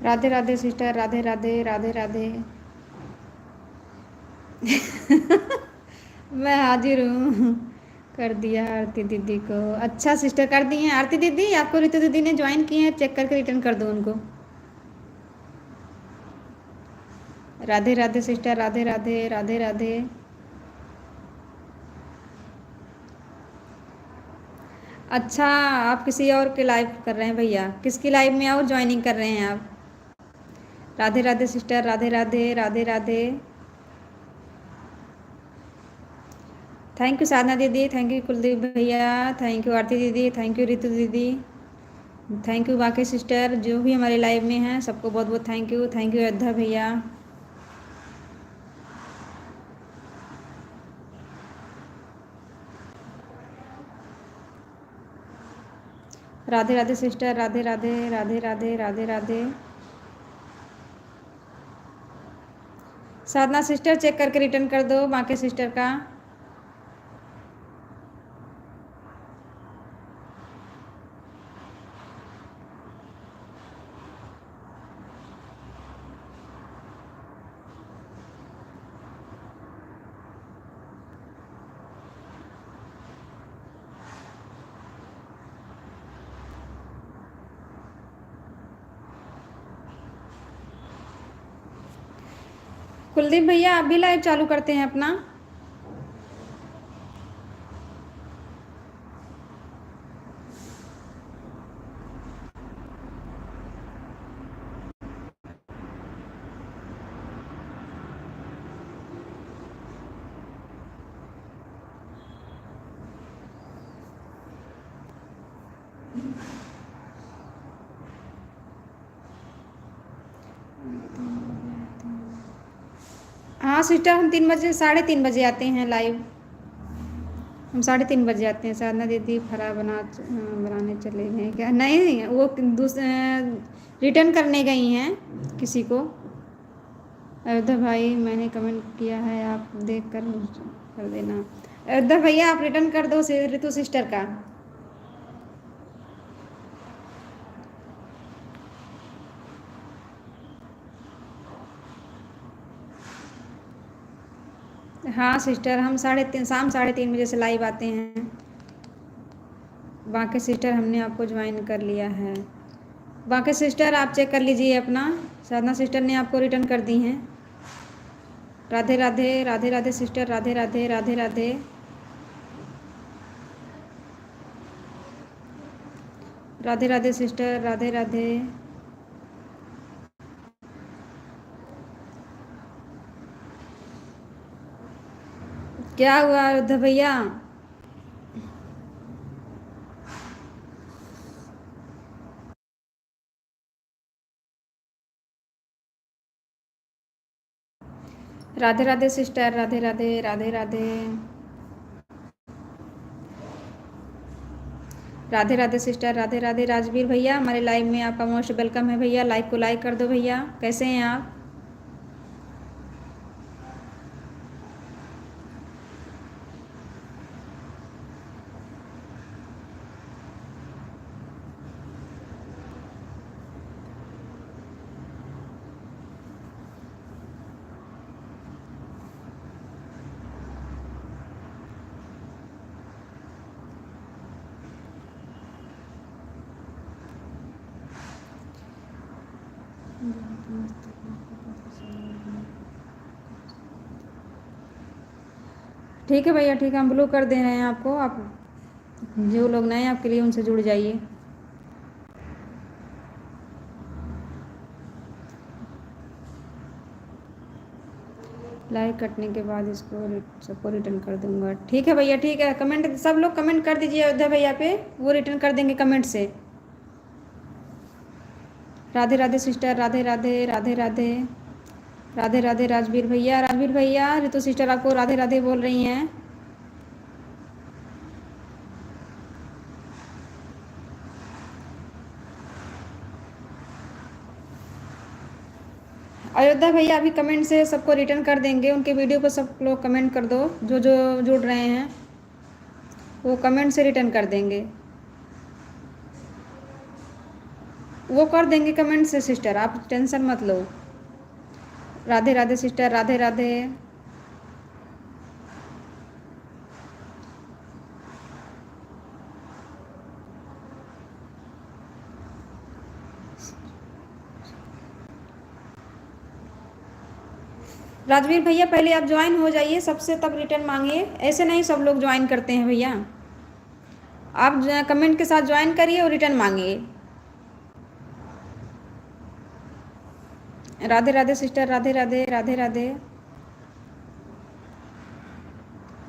राधे राधे सिस्टर, राधे राधे राधे राधे। मैं हाजिर हूँ, कर दिया आरती दीदी को। अच्छा सिस्टर कर दी हैं आरती दीदी, आपको रितु दीदी ने ज्वाइन की हैं, चेक करके रिटर्न कर दो उनको। राधे राधे सिस्टर, राधे राधे राधे राधे। अच्छा आप किसी और के लाइव कर रहे हैं भैया, किसकी लाइव में और ज्वाइनिंग कर रहे हैं आप? Radhe Radhe sister, Radhe Radhe Radhe Radhe. Thank you Sadhana दीदी, थैंक यू कुलदीप भैया, थैंक यू आरती दीदी, थैंक यू रितु दीदी, थैंक यू बाकी सिस्टर जो भी हमारे लाइव में हैं, सबको बहुत बहुत थैंक यू अयोध्या भैया। राधे राधे सिस्टर, राधे राधे राधे राधे राधे राधे। साधना सिस्टर चेक करके रिटर्न कर दो बाकी सिस्टर का। कुलदीप भैया आप भी लाइव चालू करते हैं अपना? हाँ सिस्टर, हम 3 बजे 3:30 बजे आते हैं लाइव। हम 3:30 बजे आते हैं। साधना दीदी फरा बनाने चले गए क्या? नहीं, वो रिटर्न करने गई हैं किसी को। अयोध्या भाई मैंने कमेंट किया है, आप देख कर देना। अयोध्या भैया आप रिटर्न कर दो ऋतु सिस्टर का। हाँ सिस्टर, हम शाम 3:30 बजे से लाइव आते हैं। बाकी सिस्टर हमने आपको ज्वाइन कर लिया है। बाकी सिस्टर आप चेक कर लीजिए अपना। साधना सिस्टर ने आपको रिटर्न कर दी हैं। राधे राधे, राधे राधे सिस्टर, राधे राधे, राधे राधे। राधे राधे सिस्टर, राधे राधे। क्या हुआ अयोध्या भैया? राधे राधे सिस्टर, राधे राधे, राधे राधे। राधे राधे सिस्टर, राधे राधे। राजवीर भैया हमारे लाइव में आपका मोस्ट वेलकम है भैया। लाइक को लाइक कर दो भैया। कैसे हैं आप? ठीक है भैया, ठीक है, हम ब्लू कर दे रहे हैं आपको। आप जो लोग नए हैं आपके लिए उनसे जुड़ जाइए। लाइक कटने के बाद इसको सबको रिटर्न कर दूंगा। ठीक है भैया, ठीक है। कमेंट सब लोग कमेंट कर दीजिए अयोध्या भैया पे, वो रिटर्न कर देंगे कमेंट से। राधे राधे सिस्टर, राधे राधे, राधे राधे। राधे राधे राजवीर भैया, राजवीर भैया ऋतु सिस्टर आपको राधे राधे बोल रही हैं। अयोध्या भैया अभी कमेंट से सबको रिटर्न कर देंगे। उनके वीडियो पर सब लोग कमेंट कर दो, जो जो जुड़ रहे हैं वो कमेंट से रिटर्न कर देंगे। वो कर देंगे कमेंट से सिस्टर, आप टेंशन मत लो। राधे राधे सिस्टर, राधे राधे। राजवीर भैया पहले आप ज्वाइन हो जाइए सबसे, तब रिटर्न मांगिए। ऐसे नहीं सब लोग ज्वाइन करते हैं भैया। आप कमेंट के साथ ज्वाइन करिए और रिटर्न मांगिए। Radhe Radhe sister, Radhe Radhe, Radhe Radhe.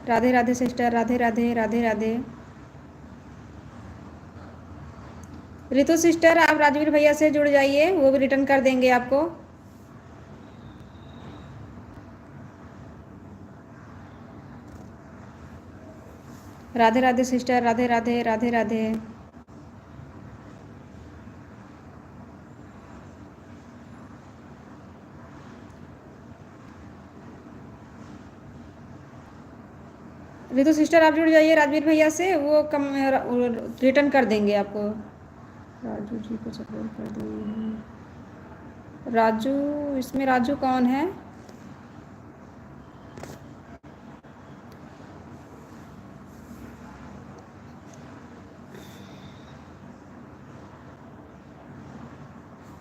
Radhe Radhe sister, Radhe Radhe, Radhe Radhe. Ritu sister आप राजवीर भैया से जुड़ जाइए, वो भी रिटर्न कर देंगे आपको। राधे राधे सिस्टर, राधे राधे, राधे राधे। ऋतु सिस्टर आप जुड़ जाइए राजवीर भैया से, वो रिटर्न कर देंगे आपको। राजू जी को सपोर्ट कर देंगे। राजू, इसमें राजू कौन है?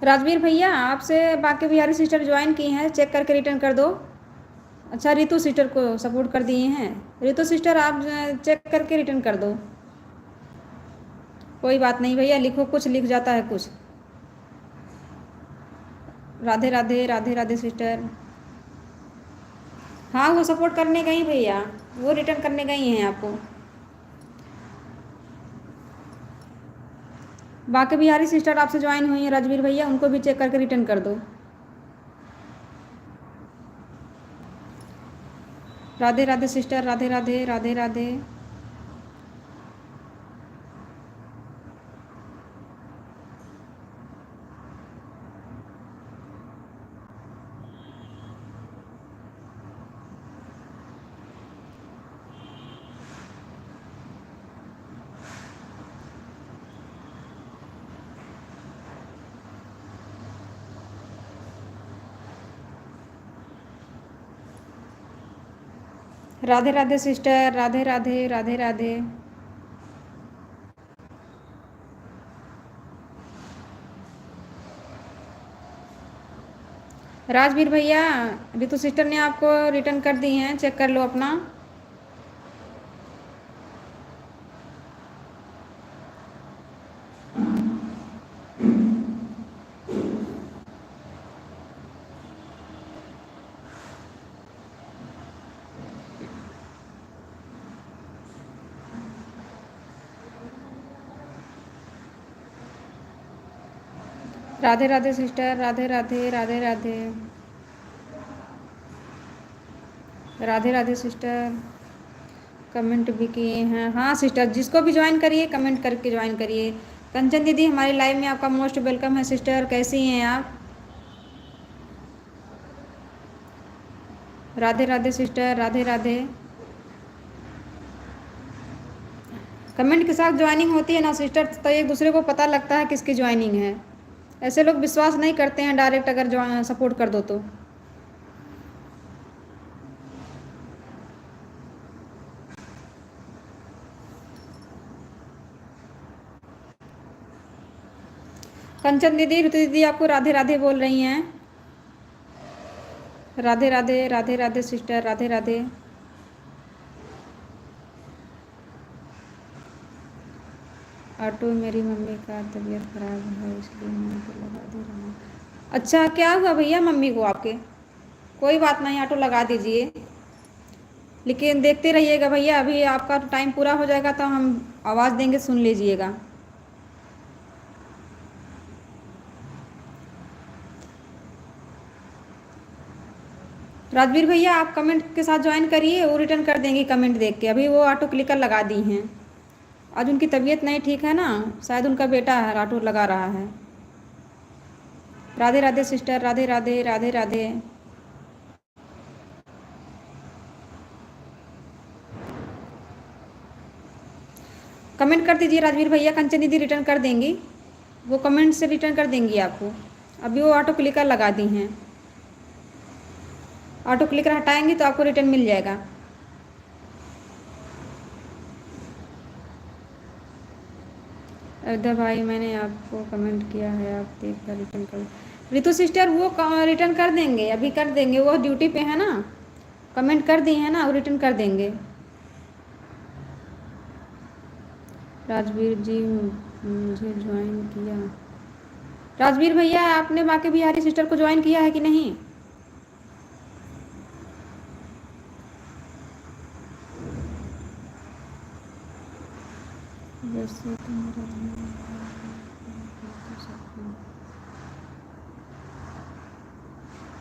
राजवीर भैया आपसे बाकी बिहारी सिस्टर ज्वाइन की हैं, चेक करके रिटर्न कर दो। अच्छा, ऋतु सिस्टर को सपोर्ट कर दिए हैं। ऋतु सिस्टर आप चेक करके रिटर्न कर दो। कोई बात नहीं भैया, लिखो कुछ लिख जाता है कुछ। राधे राधे, राधे राधे सिस्टर। हाँ वो सपोर्ट करने गई भैया, वो रिटर्न करने गई हैं आपको। बाकी बिहारी सिस्टर आपसे ज्वाइन हुई हैं राजवीर भैया, उनको भी चेक करके रिटर्न कर दो। राधे राधे सिस्टर, राधे राधे, राधे राधे। राधे राधे सिस्टर, राधे राधे, राधे राधे। राजवीर भैया, रितु सिस्टर ने आपको रिटर्न कर दी हैं, चेक कर लो अपना। Radhe Radhe sister, Radhe Radhe, Radhe Radhe, Radhe Radhe sister. Comment भी किए हैं। हाँ सिस्टर, जिसको भी ज्वाइन करिए कमेंट करके ज्वाइन करिए। कंचन दीदी, हमारी लाइव में आपका मोस्ट वेलकम है सिस्टर, कैसी हैं आप? राधे राधे सिस्टर, राधे राधे। कमेंट के साथ ज्वाइनिंग होती है ना सिस्टर, तो एक दूसरे को पता लगता है किसकी ज्वाइनिंग है। ऐसे लोग विश्वास नहीं करते हैं डायरेक्ट, अगर सपोर्ट कर दो तो। कंचन दीदी, ऋतु दीदी आपको राधे राधे बोल रही हैं। राधे राधे, राधे राधे सिस्टर, राधे राधे। ऑटो मेरी मम्मी का तबीयत खराब है इसलिए मैं ऑटो लगा दे रहा हूँ। अच्छा, क्या हुआ भैया मम्मी को आपके? कोई बात नहीं, ऑटो लगा दीजिए, लेकिन देखते रहिएगा भैया, अभी आपका टाइम पूरा हो जाएगा तो हम आवाज़ देंगे, सुन लीजिएगा। राजवीर भैया, आप कमेंट के साथ ज्वाइन करिए, वो रिटर्न कर देंगे कमेंट देख के। अभी वो ऑटो क्लिकर लगा दी हैं, आज उनकी तबीयत नहीं ठीक है ना, शायद उनका बेटा है ऑटो लगा रहा है। राधे राधे सिस्टर, राधे राधे, राधे राधे। कमेंट कर दीजिए राजवीर भैया, कंचन दीदी रिटर्न कर देंगी, वो कमेंट से रिटर्न कर देंगी आपको। अभी वो ऑटो क्लिकर लगा दी हैं, ऑटो क्लिकर हटाएंगी तो आपको रिटर्न मिल जाएगा। अयोध्या भाई, मैंने आपको कमेंट किया है, आप देख कर रिटर्न कर। रितु सिस्टर, वो रिटर्न कर देंगे, अभी कर देंगे, वो ड्यूटी पे है ना, कमेंट कर दी है ना, वो रिटर्न कर देंगे। राजवीर जी, मुझे ज्वाइन किया। राजवीर भैया, आपने बाकी बिहारी सिस्टर को ज्वाइन किया है कि नहीं? वैसे तो मेरा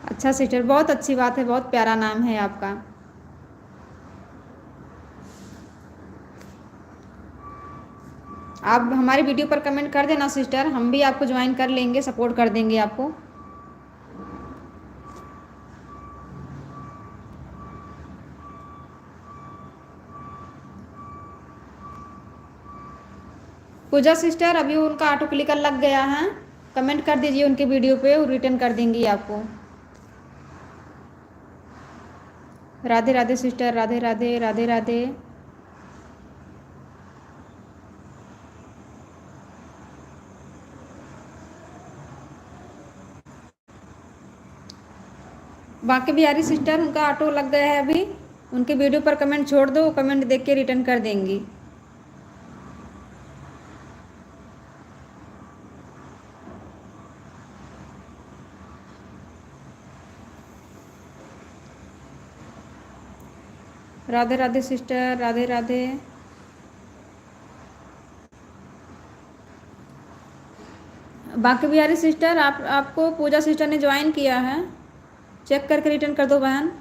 अच्छा सिस्टर, बहुत अच्छी बात है, बहुत प्यारा नाम है आपका। आप हमारी वीडियो पर कमेंट कर देना सिस्टर, हम भी आपको ज्वाइन कर लेंगे, सपोर्ट कर देंगे आपको। पूजा सिस्टर, अभी उनका ऑटो क्लिकर लग गया है, कमेंट कर दीजिए उनके वीडियो पे, वो रिटर्न कर देंगी आपको। राधे राधे सिस्टर, राधे राधे, राधे राधे। बाकी बिहारी सिस्टर, उनका ऑटो लग गया है अभी, उनके वीडियो पर कमेंट छोड़ दो, कमेंट देख के रिटर्न कर देंगी। राधे राधे सिस्टर, राधे राधे। बाकी बिहारी सिस्टर, आपको पूजा सिस्टर ने ज्वाइन किया है, चेक करके रिटर्न कर दो बहन।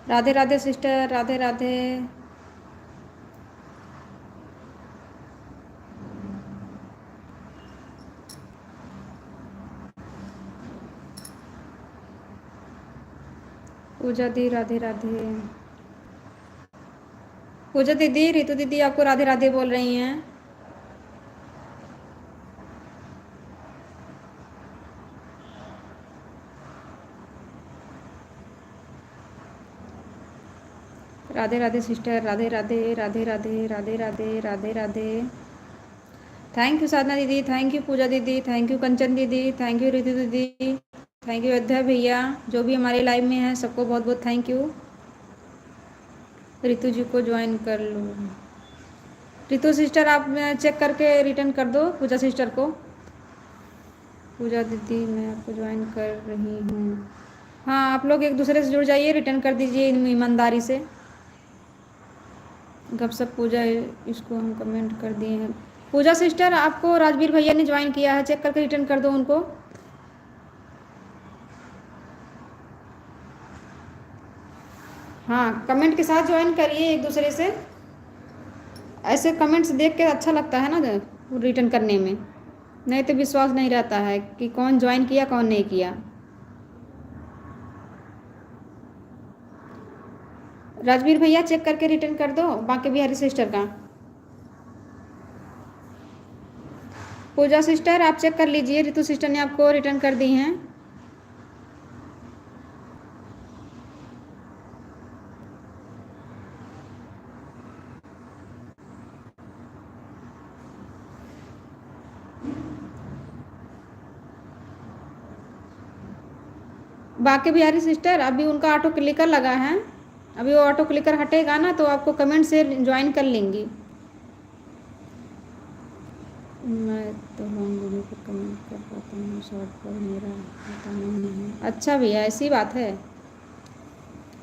राधे राधे सिस्टर, राधे राधे। पूजा दी, राधे राधे। पूजा दीदी, रितु दीदी आपको राधे राधे बोल रही हैं। Radhe Radhe sister, Radhe Radhe, Radhe Radhe, Radhe Radhe, Radhe Radhe. Thank you Sadhana दीदी, थैंक यू पूजा दीदी, थैंक यू कंचन दीदी, थैंक यू रितु दीदी, थैंक यू अयोध्या भैया, जो भी हमारे लाइव में है सबको बहुत बहुत थैंक यू। रितु जी को ज्वाइन कर लो। रितु सिस्टर आप चेक करके रिटर्न कर दो पूजा सिस्टर को। पूजा दीदी मैं आपको ज्वाइन कर रही हूँ। हाँ, आप लोग एक दूसरे से जुड़ जाइए, रिटर्न कर दीजिए ईमानदारी से। गपशप पूजा, इसको हम कमेंट कर दिए हैं। पूजा सिस्टर आपको राजवीर भैया ने ज्वाइन किया है, चेक करके रिटर्न कर दो उनको। हाँ, कमेंट के साथ ज्वाइन करिए एक दूसरे से। ऐसे कमेंट्स देख के अच्छा लगता है ना रिटर्न करने में, नहीं तो विश्वास नहीं रहता है कि कौन ज्वाइन किया कौन नहीं किया। राजवीर भैया चेक करके रिटर्न कर दो बाकी बिहारी सिस्टर का। पूजा सिस्टर आप चेक कर लीजिए, रितु सिस्टर ने आपको रिटर्न कर दी हैं। बाकी बिहारी सिस्टर अभी उनका ऑटो क्लिकर लगा है, अभी वो ऑटो क्लिकर हटेगा ना तो आपको कमेंट से ज्वाइन कर लेंगी। मैं तो लॉन्ग वीडियो पर कमेंट कर पाता हूँ, शॉर्ट पर मेरा पता नहीं है। अच्छा भैया ऐसी बात है,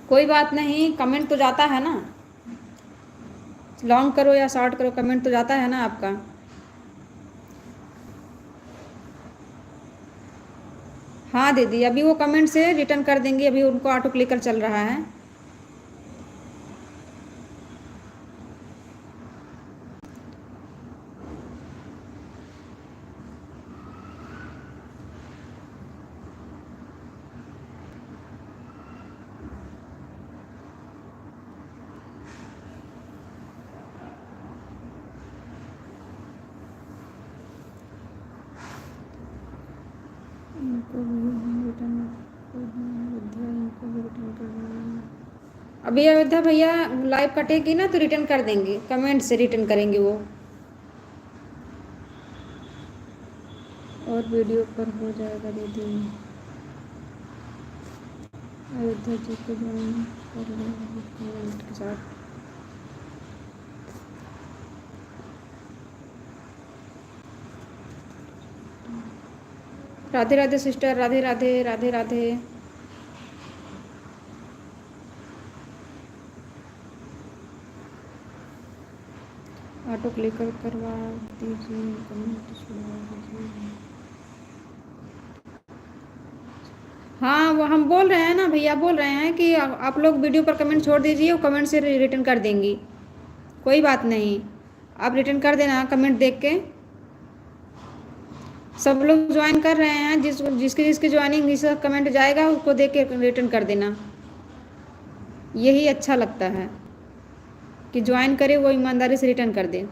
कोई बात नहीं, कमेंट तो जाता है ना, लॉन्ग करो या शॉर्ट करो कमेंट तो जाता है ना आपका। हाँ दीदी, अभी वो कमेंट से रिटर्न कर देंगे, अभी उनको ऑटो क्लिकर चल रहा है। इनको भी रिटर्न इनको भी रिटर्न कर देंगे। अभी अयोध्या भैया लाइव कटेगी ना तो रिटर्न कर देंगे, कमेंट से रिटर्न करेंगे वो। और वीडियो पर हो जाएगा दीदी। अयोध्या जी को ज्वाइन कर लो कमेंट के साथ। Radhe Radhe sister, Radhe Radhe, Radhe Radhe. Auto clicker करवा दीजिए, कमेंट छुड़वा दीजिए। हाँ, वो हम बोल रहे हैं ना भैया, बोल रहे हैं कि आप लोग वीडियो पर कमेंट छोड़ दीजिए, वो कमेंट से रिटर्न कर देंगी, कोई बात नहीं, आप रिटर्न कर देना कमेंट देख के। सब लोग ज्वाइन कर रहे हैं, जिसके जिसके ज्वाइनिंग जिसका कमेंट जाएगा उसको देख के रिटर्न कर देना, यही अच्छा लगता है कि ज्वाइन करे वो ईमानदारी से रिटर्न कर दे।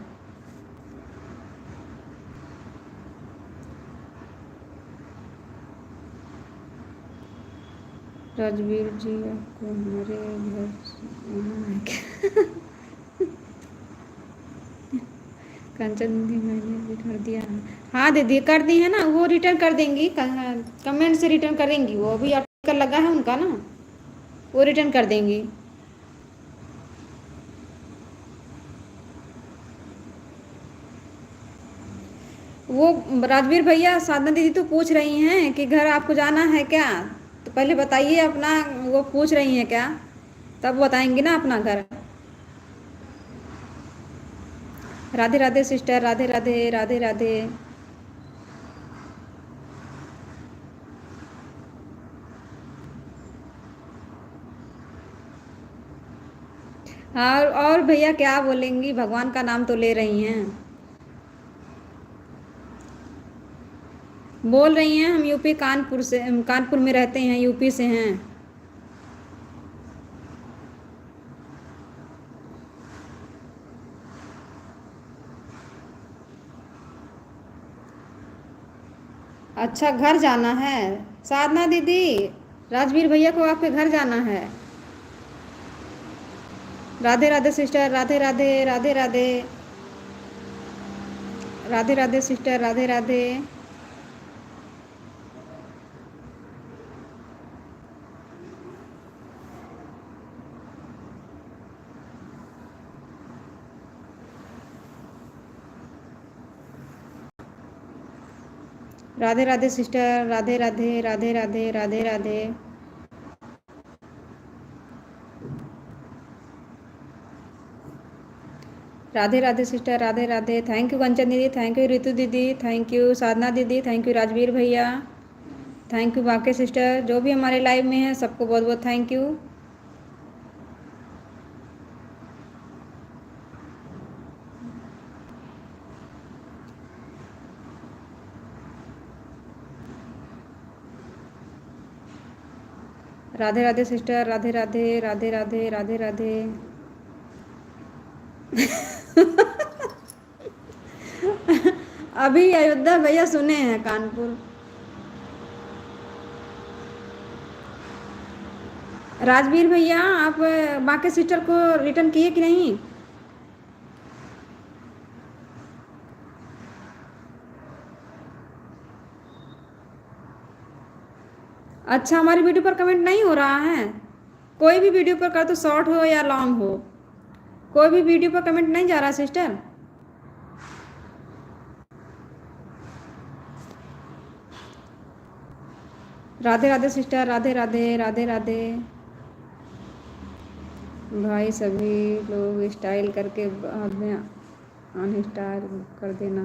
राजवीर जी आपको हमारे घर आना है क्या? कंचन दीदी मैंने भी कर दिया है। हाँ दीदी कर दी है ना, वो रिटर्न कर देंगी, कमेंट से रिटर्न करेंगी, वो अभी आर्टिकल लगा है उनका ना, वो रिटर्न कर देंगी। वो राजवीर भैया साधना दीदी तो पूछ रही हैं कि घर आपको जाना है क्या, तो पहले बताइए अपना, वो पूछ रही हैं क्या, तब बताएंगी ना अपना घर। राधे राधे सिस्टर, राधे राधे, राधे राधे। हाँ, और भैया क्या बोलेंगी, भगवान का नाम तो ले रही हैं। बोल रही हैं हम यूपी कानपुर से, कानपुर में रहते हैं, यूपी से हैं। अच्छा, घर जाना है साधना दीदी, राजवीर भैया को आपके घर जाना है। Radhe Radhe sister, Radhe Radhe, Radhe Radhe, Radhe Radhe sister, Radhe Radhe. Radhe Radhe sister, Radhe Radhe, Radhe Radhe, Radhe Radhe. Radhe Radhe sister, Radhe Radhe. Thank you Kanchan दीदी, थैंक यू रितु दीदी, थैंक यू साधना दीदी, थैंक यू राजवीर भैया, थैंक यू बाकी सिस्टर जो भी हमारे लाइव में हैं, सबको बहुत बहुत thank you. Radhe Radhe sister, Radhe Radhe, Radhe Radhe, Radhe Radhe. अभी अयोध्या भैया सुने हैं कानपुर। राजवीर भैया आप बाकी सिस्टर को रिटर्न किए कि नहीं? अच्छा, हमारी वीडियो पर कमेंट नहीं हो रहा है। कोई भी वीडियो पर कर, तो शॉर्ट हो या लॉन्ग हो, कोई भी वीडियो पर कमेंट नहीं जा रहा सिस्टर। राधे राधे सिस्टर, राधे राधे, राधे राधे। भाई सभी लोग स्टाइल करके बाद में अनस्टाइल कर देना।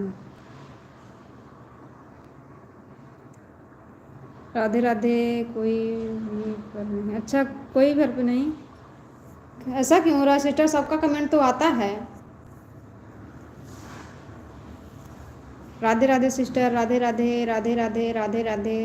राधे राधे। कोई भी पर नहीं, अच्छा कोई घर पे नहीं, ऐसा क्यों हो रहा है सिस्टर? सबका कमेंट तो आता है। राधे राधे सिस्टर, राधे राधे, राधे राधे, राधे राधे।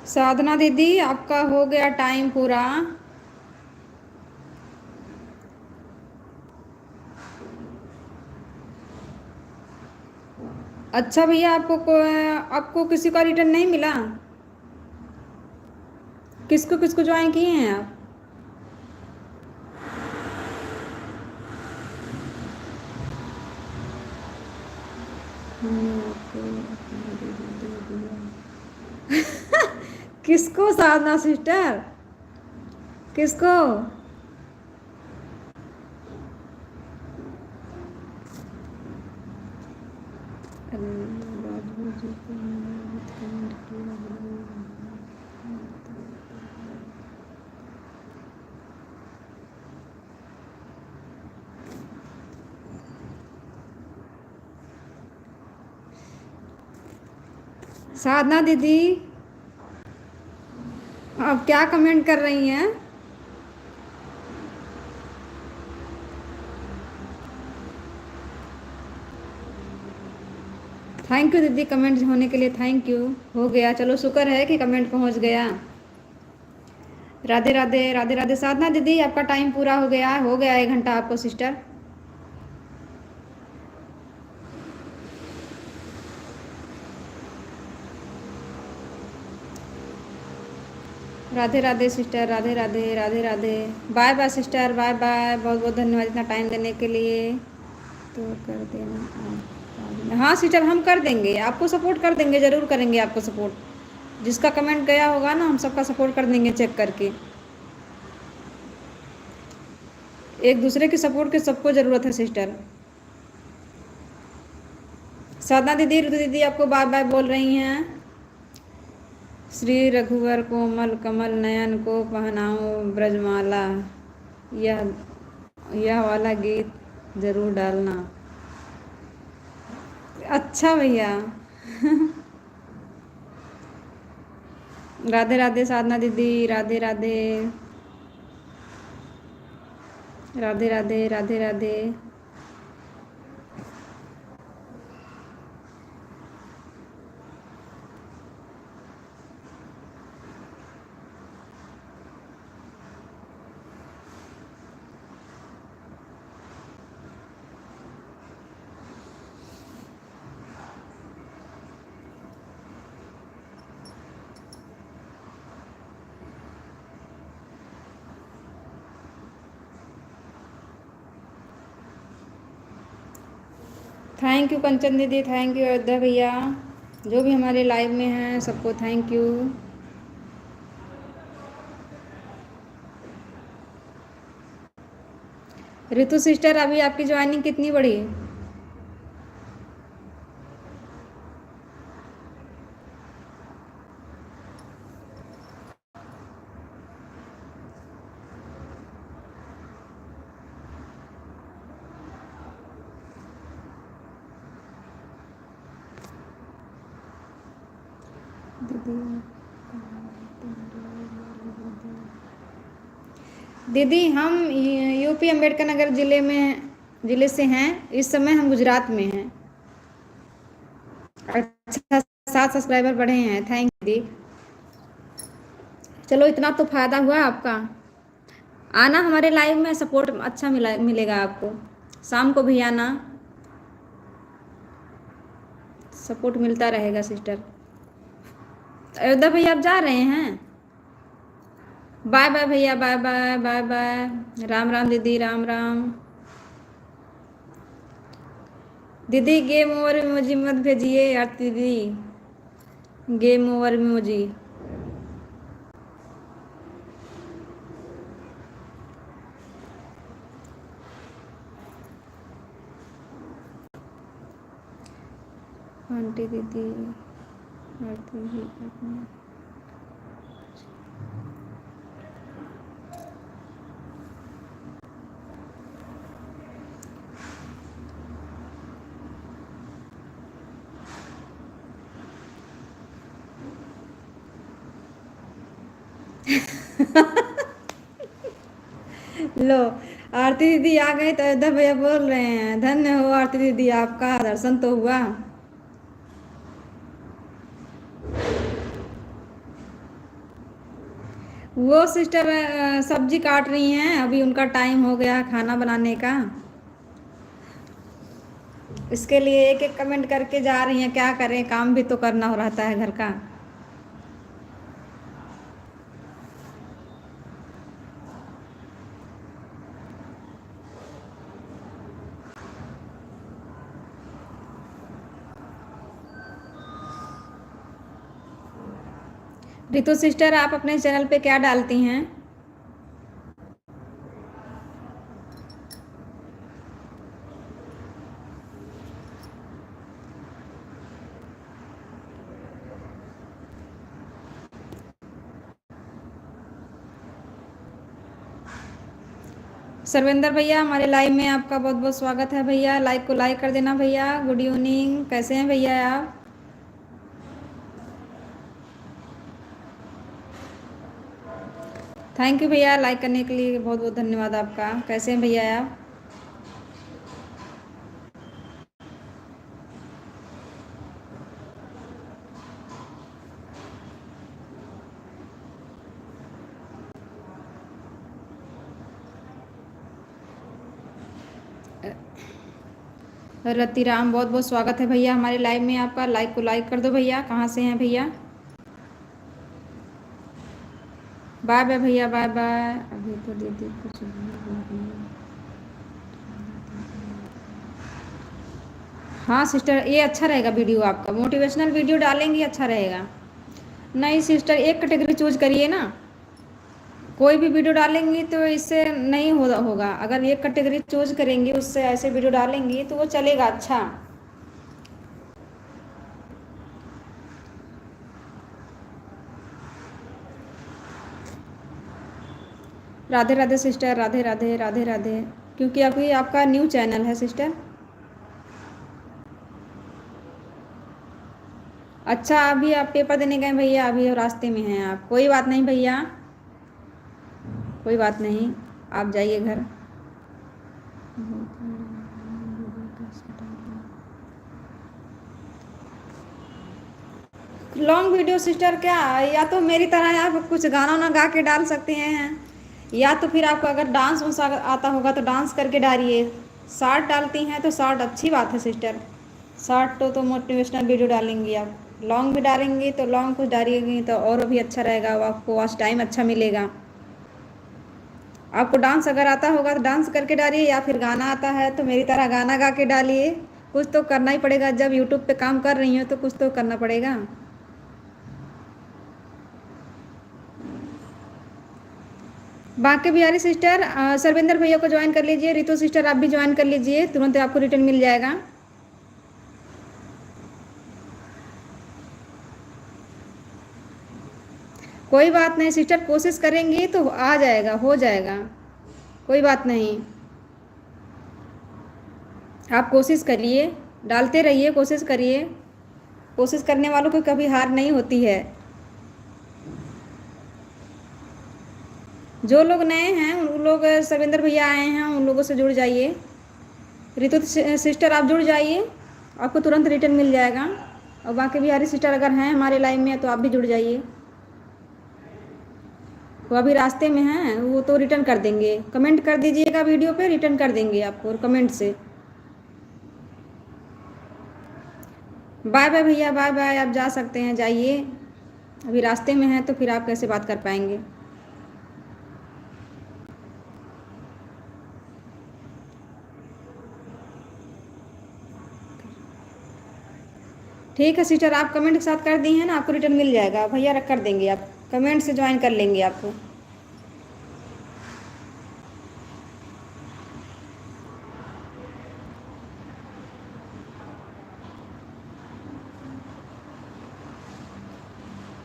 साधना दीदी आपका हो गया टाइम पूरा। अच्छा भैया, आपको किसी का रिटर्न नहीं मिला? किसको किसको ज्वाइन किए हैं आप? किसको साधना सिस्टर, किसको? साधना दीदी आप क्या कमेंट कर रही हैं? थैंक यू दीदी, कमेंट होने के लिए थैंक यू। हो गया, चलो शुक्र है कि कमेंट पहुंच गया। राधे राधे, राधे राधे साधना दीदी आपका टाइम पूरा हो गया 1 घंटा आपको sister. Radhe Radhe sister, Radhe Radhe, Radhe Radhe. Bye bye sister, bye bye, बहुत बहुत धन्यवाद इतना टाइम देने के लिए। तो कर देना हाँ सिस्टर, हम कर देंगे, आपको सपोर्ट कर देंगे, ज़रूर करेंगे आपको सपोर्ट। जिसका कमेंट गया होगा ना, हम सबका सपोर्ट कर देंगे चेक करके। एक दूसरे की सपोर्ट की सबको ज़रूरत है सिस्टर। साधना दीदी, ऋतु दीदी आपको बाय बाय बोल रही हैं। श्री रघुवर कोमल कमल नयन को पहनाओ ब्रजमाला, यह वाला गीत जरूर डालना। अच्छा भैया। राधे राधे साधना दीदी, राधे राधे राधे राधे राधे राधे। थैंक यू कंचन दीदी, थैंक यू अयोध्या भैया, जो भी हमारे लाइव में हैं सबको थैंक यू। ऋतु सिस्टर, अभी आपकी ज्वाइनिंग कितनी बड़ी? दीदी हम यूपी अम्बेडकर नगर जिले से हैं। इस समय हम गुजरात में हैं। अच्छा, 7 सब्सक्राइबर बढ़े हैं, थैंक यू दीदी। चलो इतना तो फायदा हुआ आपका। आना हमारे लाइव में, सपोर्ट अच्छा मिलेगा आपको। शाम को भी आना, सपोर्ट मिलता रहेगा सिस्टर। अयोध्या भैया आप जा रहे हैं? बाय बाय भैया, bye bye bye bye. Ram Ram दीदी, राम राम। दीदी गेम ओवर इमोजी मत भेजिए आरती दीदी, गेम ओवर इमोजी। आंटी दीदी आरती दीदी लो, आरती दीदी आ गई तो अयोध्या भैया बोल रहे हैं धन्य हो आरती दीदी, आपका दर्शन तो हुआ। वो सिस्टर सब्जी काट रही हैं, अभी उनका टाइम हो गया खाना बनाने का, इसके लिए एक एक कमेंट करके जा रही हैं। क्या करें, काम भी तो करना हो रहता है घर का। रितु सिस्टर, आप अपने चैनल पे क्या डालती हैं? सर्वेंद्र भैया, हमारे लाइव में आपका बहुत बहुत स्वागत है भैया। लाइक को लाइक कर देना भैया। गुड इवनिंग, कैसे हैं भैया आप? थैंक यू भैया, लाइक करने के लिए बहुत बहुत धन्यवाद आपका। कैसे हैं भैया आप? रतिराम, बहुत बहुत स्वागत है भैया हमारे लाइव में आपका। लाइक को लाइक कर दो भैया। कहाँ से हैं भैया? बाय बाय भैया, बाय बाय। अभी तो दीदी कुछ हाँ सिस्टर, ये अच्छा रहेगा वीडियो आपका, मोटिवेशनल वीडियो डालेंगी अच्छा रहेगा। नहीं सिस्टर, एक कैटेगरी चूज करिए ना, कोई भी वीडियो डालेंगी तो इससे नहीं होगा। अगर एक कैटेगरी चूज करेंगी, उससे ऐसे वीडियो डालेंगी तो वो चलेगा अच्छा। राधे राधे सिस्टर, राधे राधे, राधे राधे। क्योंकि अभी आपका न्यू चैनल है सिस्टर। अच्छा, अभी आप पेपर देने गए भैया, अभी रास्ते में हैं आप? कोई बात नहीं भैया, कोई बात नहीं, आप जाइए घर। लॉन्ग वीडियो सिस्टर क्या, या तो मेरी तरह आप कुछ गाना ना गा के डाल सकते हैं, या तो फिर आपको अगर डांस वांस आता होगा तो डांस करके डालिए। शॉर्ट डालती हैं तो शॉर्ट अच्छी बात है सिस्टर। शॉर्ट तो मोटिवेशनल वीडियो डालेंगी आप, लॉन्ग भी डालेंगी तो लॉन्ग कुछ डालेंगी तो और भी अच्छा रहेगा, आपको वॉच टाइम अच्छा मिलेगा। आपको डांस अगर आता होगा तो डांस करके डालिए, या फिर गाना आता है तो मेरी तरह गाना गा के डालिए। कुछ तो करना ही पड़ेगा, जब यूट्यूब पे काम कर रही हो तो कुछ तो करना पड़ेगा। बाकी बिहारी सिस्टर, सर्वेंद्र भैया को ज्वाइन कर लीजिए, रितु सिस्टर आप भी ज्वाइन कर लीजिए, तुरंत आपको रिटर्न मिल जाएगा। कोई बात नहीं सिस्टर, कोशिश करेंगी तो आ जाएगा, हो जाएगा, कोई बात नहीं। आप कोशिश करिए, डालते रहिए, कोशिश करिए। कोशिश करने वालों को कभी हार नहीं होती है। जो लोग नए हैं उन लोग, सर्वेंद्र भैया आए हैं, उन लोगों से जुड़ जाइए। रितु सिस्टर आप जुड़ जाइए, आपको तुरंत रिटर्न मिल जाएगा। और बाकी बिहारी सिस्टर अगर हैं हमारे लाइव में तो आप भी जुड़ जाइए। वो अभी रास्ते में हैं, वो तो रिटर्न कर देंगे, कमेंट कर दीजिएगा वीडियो पे, रिटर्न कर देंगे आपको कमेंट से। बाय बाय भैया, बाय बाय, आप जा सकते हैं, जाइए। अभी रास्ते में हैं तो फिर आप कैसे बात कर पाएंगे। ठीक है सिस्टर, आप कमेंट के साथ कर दी हैं ना, आपको रिटर्न मिल जाएगा भैया, रख कर देंगे, आप कमेंट से ज्वाइन कर लेंगे आपको।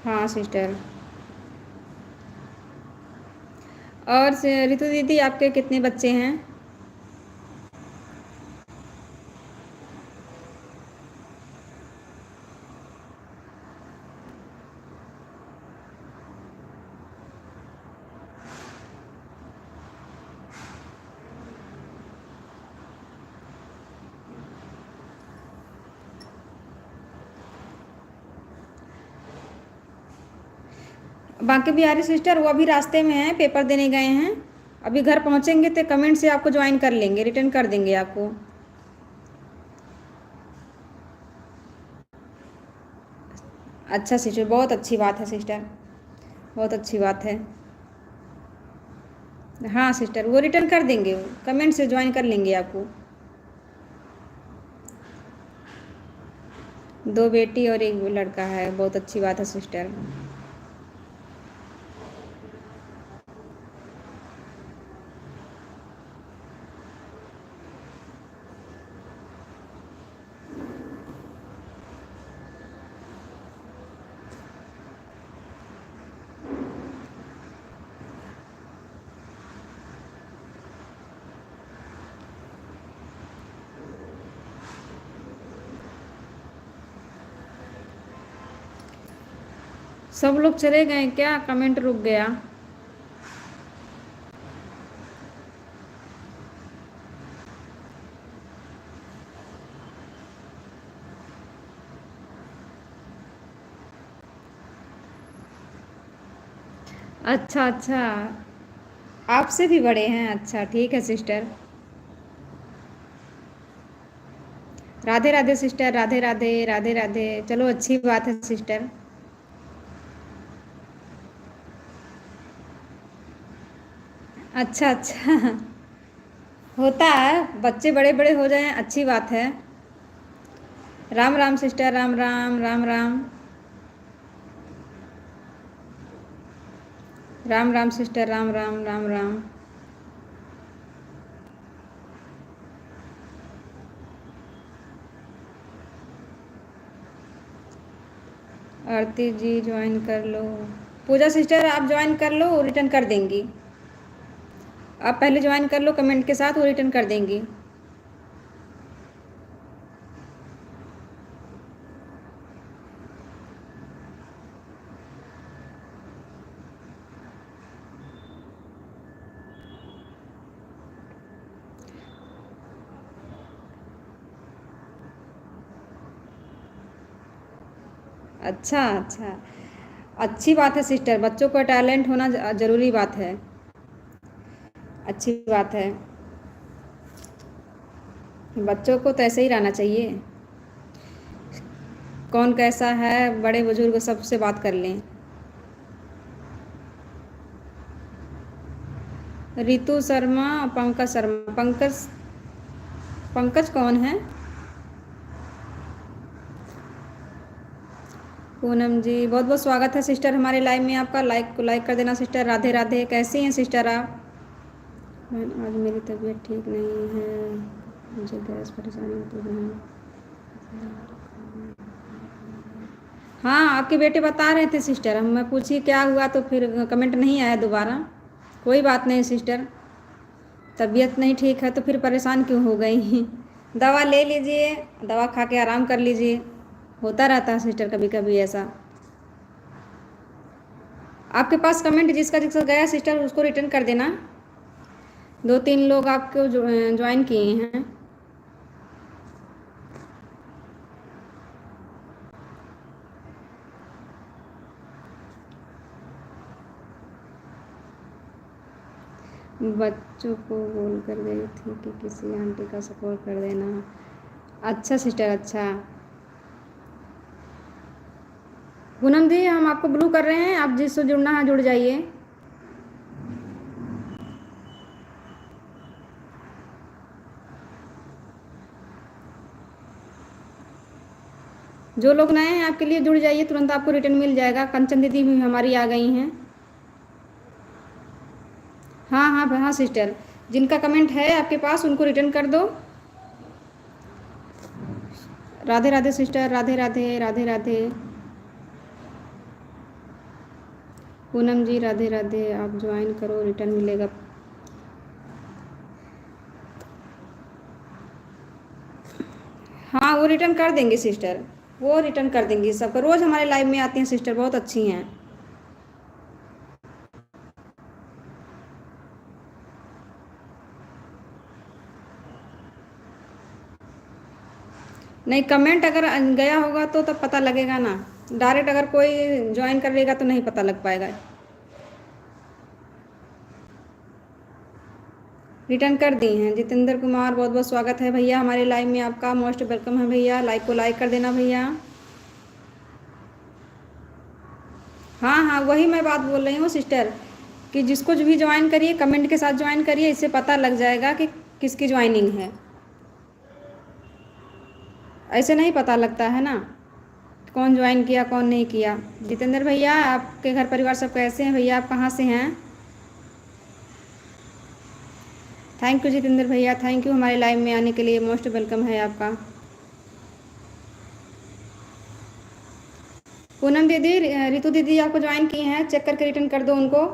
हाँ सिस्टर। और रितु दीदी आपके कितने बच्चे हैं? बाकी बिहारी सिस्टर वो अभी रास्ते में हैं, पेपर देने गए हैं, अभी घर पहुंचेंगे तो कमेंट से आपको ज्वाइन कर लेंगे, रिटर्न कर देंगे आपको। अच्छा सिस्टर, बहुत अच्छी बात है सिस्टर, बहुत अच्छी बात है। हाँ सिस्टर, वो रिटर्न कर देंगे, वो कमेंट से ज्वाइन कर लेंगे आपको। दो बेटी और एक लड़का है, बहुत अच्छी बात है सिस्टर। सब लोग चले गए क्या? कमेंट रुक गया। अच्छा अच्छा, आपसे भी बड़े हैं, अच्छा ठीक है सिस्टर। राधे राधे सिस्टर, राधे राधे, राधे राधे, चलो अच्छी बात है सिस्टर। अच्छा अच्छा, होता है, बच्चे बड़े बड़े हो जाएं अच्छी बात है। Ram Ram sister, Ram Ram, Ram Ram, Ram Ram sister, Ram Ram, Ram Ram. Aarti ji join कर लो। पूजा सिस्टर आप ज्वाइन कर लो, रिटर्न कर देंगी। आप पहले ज्वाइन कर लो कमेंट के साथ, वो रिटर्न कर देंगी। अच्छा अच्छा, अच्छी बात है सिस्टर, बच्चों का टैलेंट होना ज़रूरी बात है, अच्छी बात है। बच्चों को तो ऐसे ही रहना चाहिए, कौन कैसा है बड़े बुजुर्ग सबसे बात कर लें। रितु शर्मा, पंकज शर्मा, पंकज, पंकज कौन है? पूनम जी बहुत बहुत स्वागत है सिस्टर हमारे लाइव में आपका, लाइक को लाइक कर देना सिस्टर। राधे राधे, कैसी हैं सिस्टर आप? आज मेरी तबीयत ठीक नहीं है, मुझे गैस परेशानी होती है। हाँ आपके बेटे बता रहे थे सिस्टर, हम मैं पूछी क्या हुआ तो फिर कमेंट नहीं आया दोबारा। कोई बात नहीं सिस्टर, तबीयत नहीं ठीक है तो फिर परेशान क्यों हो गई? दवा ले लीजिए, दवा खा के आराम कर लीजिए, होता रहता है सिस्टर कभी कभी ऐसा। आपके पास कमेंट जिसका जिसका गया सिस्टर उसको रिटर्न कर देना। 2-3 लोग आपको ज्वाइन किए हैं। बच्चों को बोल कर गई थी कि किसी आंटी का सपोर्ट कर देना। अच्छा सिस्टर, अच्छा। पूनम जी हम आपको ब्लू कर रहे हैं, आप जिससे जुड़ना है जुड़ जाइए। जो लोग नए हैं आपके लिए जुड़ जाइए, तुरंत आपको रिटर्न मिल जाएगा। कंचन दीदी भी हमारी आ गई हैं। हाँ हाँ हाँ सिस्टर, जिनका कमेंट है आपके पास उनको रिटर्न कर दो। राधे राधे सिस्टर, राधे राधे, राधे राधे। पूनम जी राधे राधे, आप ज्वाइन करो रिटर्न मिलेगा। हाँ वो रिटर्न कर देंगे सिस्टर, वो रिटर्न कर देंगी सबको। रोज़ हमारे लाइव में आती हैं सिस्टर, बहुत अच्छी हैं। नहीं कमेंट अगर गया होगा तो तब पता लगेगा ना, डायरेक्ट अगर कोई ज्वाइन कर लेगा तो नहीं पता लग पाएगा। रिटर्न कर दी हैं। जितेंद्र कुमार बहुत बहुत स्वागत है भैया हमारे लाइव में आपका, मोस्ट वेलकम है भैया। लाइक को लाइक कर देना भैया। हाँ हाँ वही मैं बात बोल रही हूँ सिस्टर, कि जिसको जो भी ज्वाइन करिए कमेंट के साथ ज्वाइन करिए, इससे पता लग जाएगा कि किसकी ज्वाइनिंग है। ऐसे नहीं पता लगता है ना कौन ज्वाइन किया कौन नहीं किया। जितेंद्र भैया आपके घर परिवार सब कैसे हैं भैया, आप कहाँ से हैं? थैंक यू जितेंद्र भैया, थैंक यू हमारे लाइव में आने के लिए, मोस्ट वेलकम है आपका। पूनम दीदी, रितु दीदी आपको ज्वाइन की हैं, चेक करके रिटर्न कर दो उनको।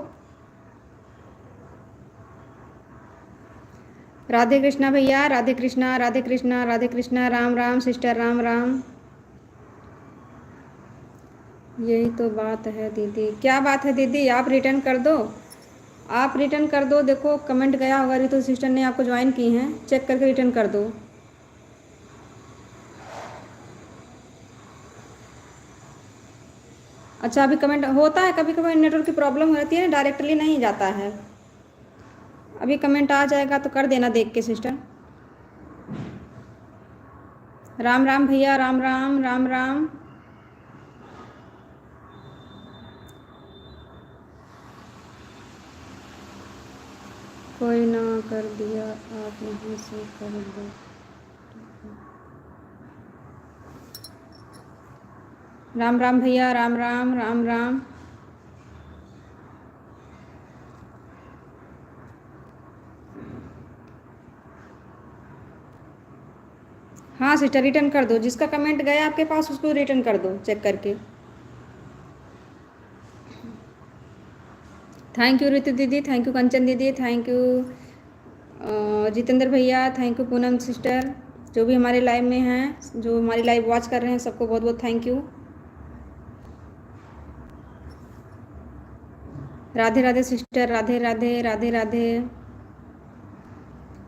राधे कृष्णा भैया, राधे कृष्णा, राधे कृष्णा, राधे कृष्णा, राम राम सिस्टर, राम राम। यही तो बात है दीदी। क्या बात है दीदी, आप रिटर्न कर दो, आप रिटर्न कर दो। देखो कमेंट गया होगा, रितु सिस्टर ने आपको ज्वाइन की हैं, चेक करके रिटर्न कर दो। अच्छा अभी कमेंट होता है, कभी कभी नेटवर्क की प्रॉब्लम रहती है, डायरेक्टली नहीं जाता है। अभी कमेंट आ जाएगा तो कर देना देख के सिस्टर। राम राम भैया, राम राम, राम राम। कोई ना कर दिया, आप यहाँ से कर दो। राम राम भैया, राम राम, राम राम। हाँ सिस्टर रिटर्न कर दो, जिसका कमेंट गया आपके पास उसको रिटर्न कर दो चेक करके। थैंक यू रितु दीदी, थैंक यू कंचन दीदी, थैंक यू जितेंद्र भैया थैंक यू, पूनम सिस्टर, जो भी हमारे लाइव में हैं, जो हमारी लाइव वॉच कर रहे हैं, सबको बहुत बहुत thank you. Radhe Radhe sister, Radhe Radhe Radhe Radhe.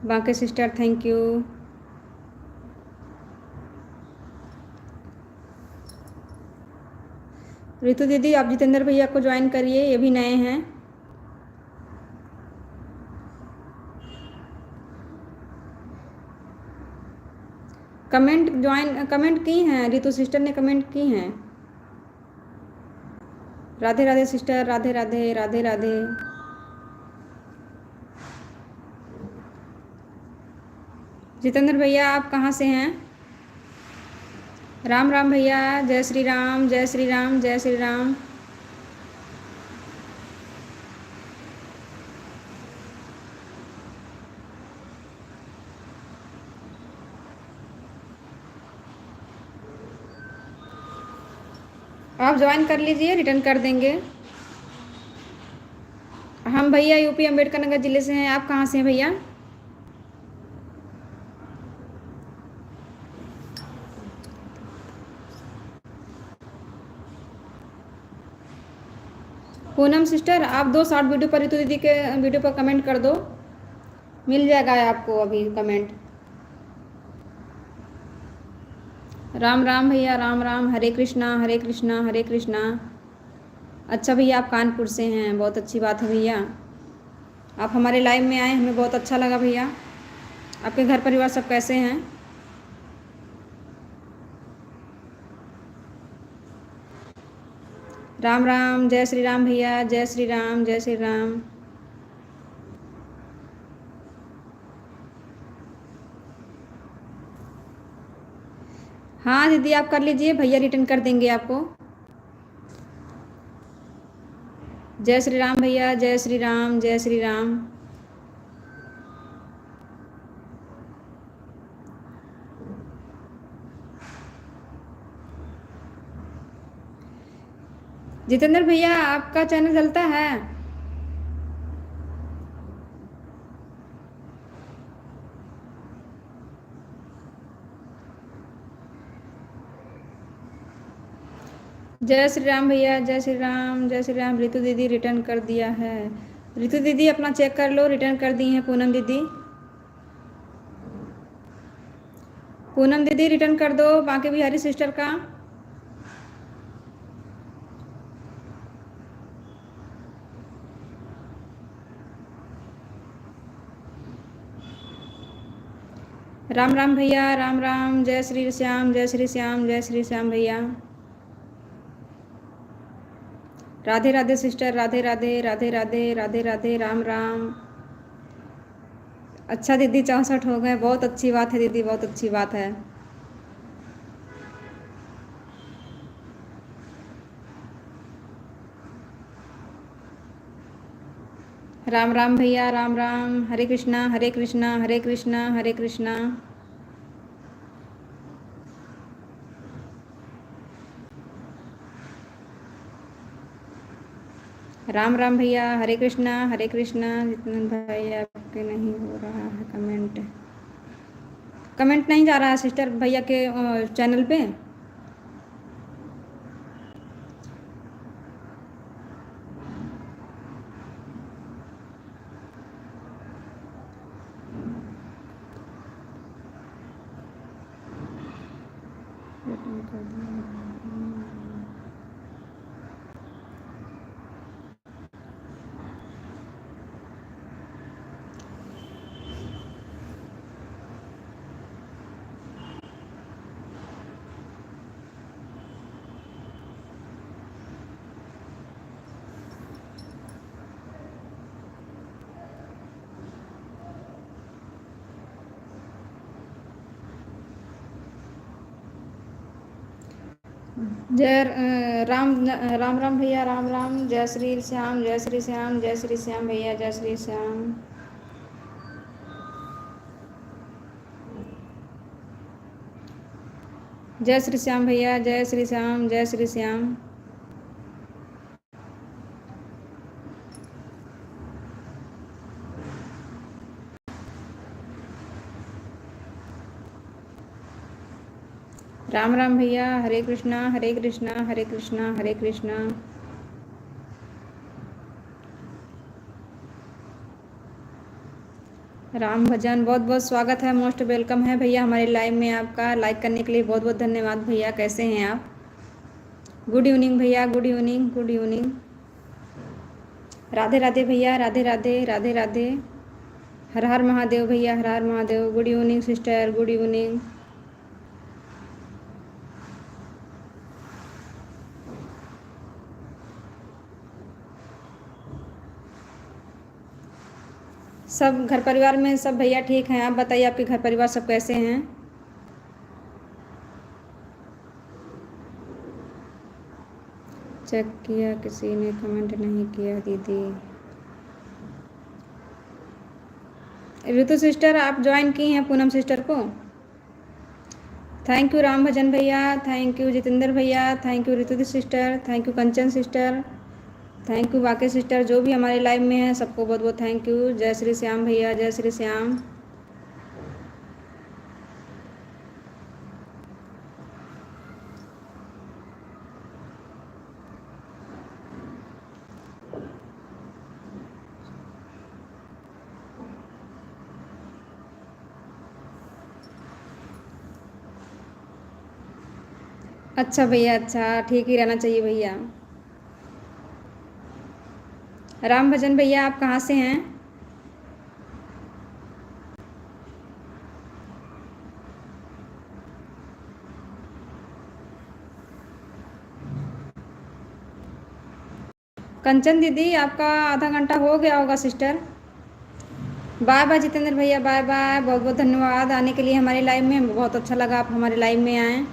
बाकी सिस्टर थैंक यू। रितु दीदी आप जितेंद्र भैया को ज्वाइन करिए, ये भी नए हैं। कमेंट की हैं, रितु सिस्टर ने कमेंट की हैं। राधे राधे सिस्टर, राधे राधे राधे राधे। जितेंद्र भैया आप कहाँ से हैं? राम राम भैया, जय श्री राम, जय श्री राम, जय श्री राम। आप ज्वाइन कर लीजिए, रिटर्न कर देंगे। हम भैया यूपी अम्बेडकर नगर ज़िले से हैं। आप कहाँ से हैं भैया? पूनम सिस्टर आप दो शॉर्ट वीडियो पर रितु दीदी के वीडियो पर कमेंट कर दो, मिल जाएगा आपको अभी कमेंट। राम राम भैया, राम राम, हरे कृष्णा हरे कृष्णा हरे कृष्णा। अच्छा भैया आप कानपुर से हैं, बहुत अच्छी बात है भैया, आप हमारे लाइव में आए, हमें बहुत अच्छा लगा भैया। आपके घर परिवार सब कैसे हैं? राम राम, जय श्री राम भैया, जय श्री राम, जय श्री राम। हाँ दीदी आप कर लीजिए, भैया रिटर्न कर देंगे आपको। जय श्री राम भैया, जय श्री राम, जय श्री राम। जितेंद्र भैया आपका चैनल चलता है? जय श्री राम भैया, जय श्री राम, जय श्री राम। रितु दीदी रिटर्न कर दिया है। रितु दीदी अपना चेक कर लो, रिटर्न कर दी हैं पूनम दीदी। पूनम दीदी रिटर्न कर दो, बाकी बिहारी सिस्टर का। राम राम भैया, राम राम, जय श्री श्याम, जय श्री श्याम, जय श्री श्याम भैया। राधे राधे सिस्टर, राधे राधे राधे राधे राधे राधे, राम राम। अच्छा दीदी 64 हो गए, बहुत अच्छी बात है दीदी, बहुत अच्छी बात है। राम राम भैया, राम राम, हरे कृष्णा हरे कृष्णा हरे कृष्णा हरे कृष्णा। राम राम भैया, हरे कृष्णा हरे कृष्णा। जितेंद्र भाई आपके नहीं हो रहा है कमेंट, कमेंट नहीं जा रहा है सिस्टर भैया के चैनल पे। राम राम भैया, राम राम, जय श्री श्याम, जय श्री श्याम, जय श्री श्याम भैया, जय श्री श्याम। जय श्री श्याम भैया, जय श्री श्याम, जय श्री श्याम। राम राम भैया, हरे कृष्णा हरे कृष्णा हरे कृष्णा हरे कृष्णा। राम भजन, बहुत बहुत स्वागत है, मोस्ट वेलकम है भैया हमारे लाइव में। आपका लाइक करने के लिए बहुत बहुत धन्यवाद भैया। कैसे हैं आप? गुड इवनिंग भैया, good evening, good evening. Radhe Radhe भैया, राधे राधे, राधे राधे। हर हर महादेव भैया, हर हर Mahadev. Good evening sister, good evening. सब घर परिवार में सब भैया ठीक हैं? आप बताइए, आपके घर परिवार सब कैसे हैं? चेक किया, किसी ने कमेंट नहीं किया दीदी। ऋतु सिस्टर आप ज्वाइन की हैं पूनम सिस्टर को? थैंक यू राम भजन भैया, थैंक यू जितेंद्र भैया, thank you Ritu sister, thank you Kanchan sister, thank you बाकी सिस्टर जो भी हमारे लाइव में हैं, सबको बहुत बहुत थैंक यू। जय श्री श्याम भैया, जय श्री श्याम। अच्छा भैया, अच्छा, ठीक ही रहना चाहिए भैया। राम भजन भैया आप कहाँ से हैं? कंचन दीदी आपका आधा घंटा हो गया होगा सिस्टर। बाय बाय जितेंद्र भैया, बाय बाय। बहुत बहुत धन्यवाद आने के लिए हमारे लाइव में। बहुत अच्छा लगा आप हमारे लाइव में आएँ।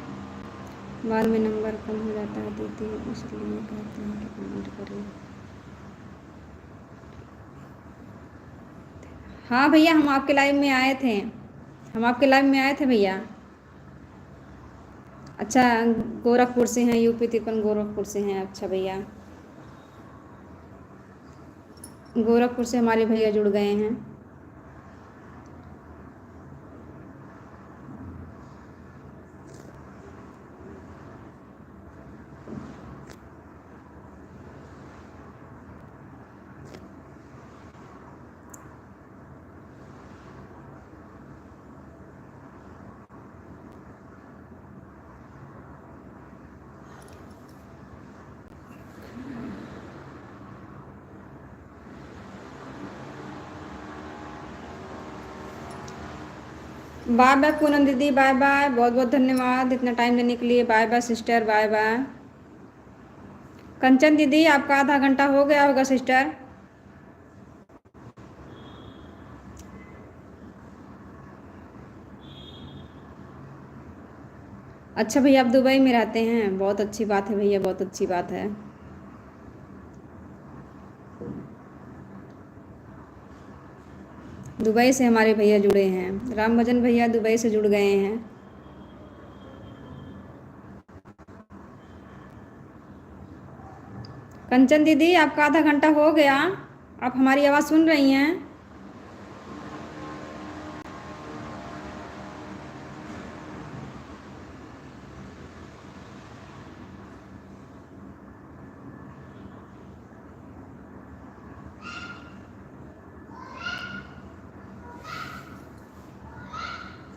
बाद में नंबर कम हो जाता है दीदी, इसलिए कहते हैं कि कमेंट करिए। हाँ भैया, हम आपके लाइव में आए थे, हम आपके लाइव में आए थे भैया। अच्छा, गोरखपुर से हैं, यूपी तिरपन गोरखपुर से हैं। अच्छा भैया, गोरखपुर से हमारे भैया जुड़ गए हैं। बाय बाय पूनम दीदी, बाय बाय। बहुत बहुत धन्यवाद इतना टाइम देने के लिए। Bye bye sister, bye bye. Kanchan दीदी आपका आधा घंटा हो गया होगा सिस्टर। अच्छा भैया, आप दुबई में रहते हैं? बहुत अच्छी बात है भैया, बहुत अच्छी बात है। दुबई से हमारे भैया जुड़े हैं, राम भजन भैया दुबई से जुड़ गए हैं। कंचन दीदी आपका आधा घंटा हो गया, आप हमारी आवाज़ सुन रही हैं?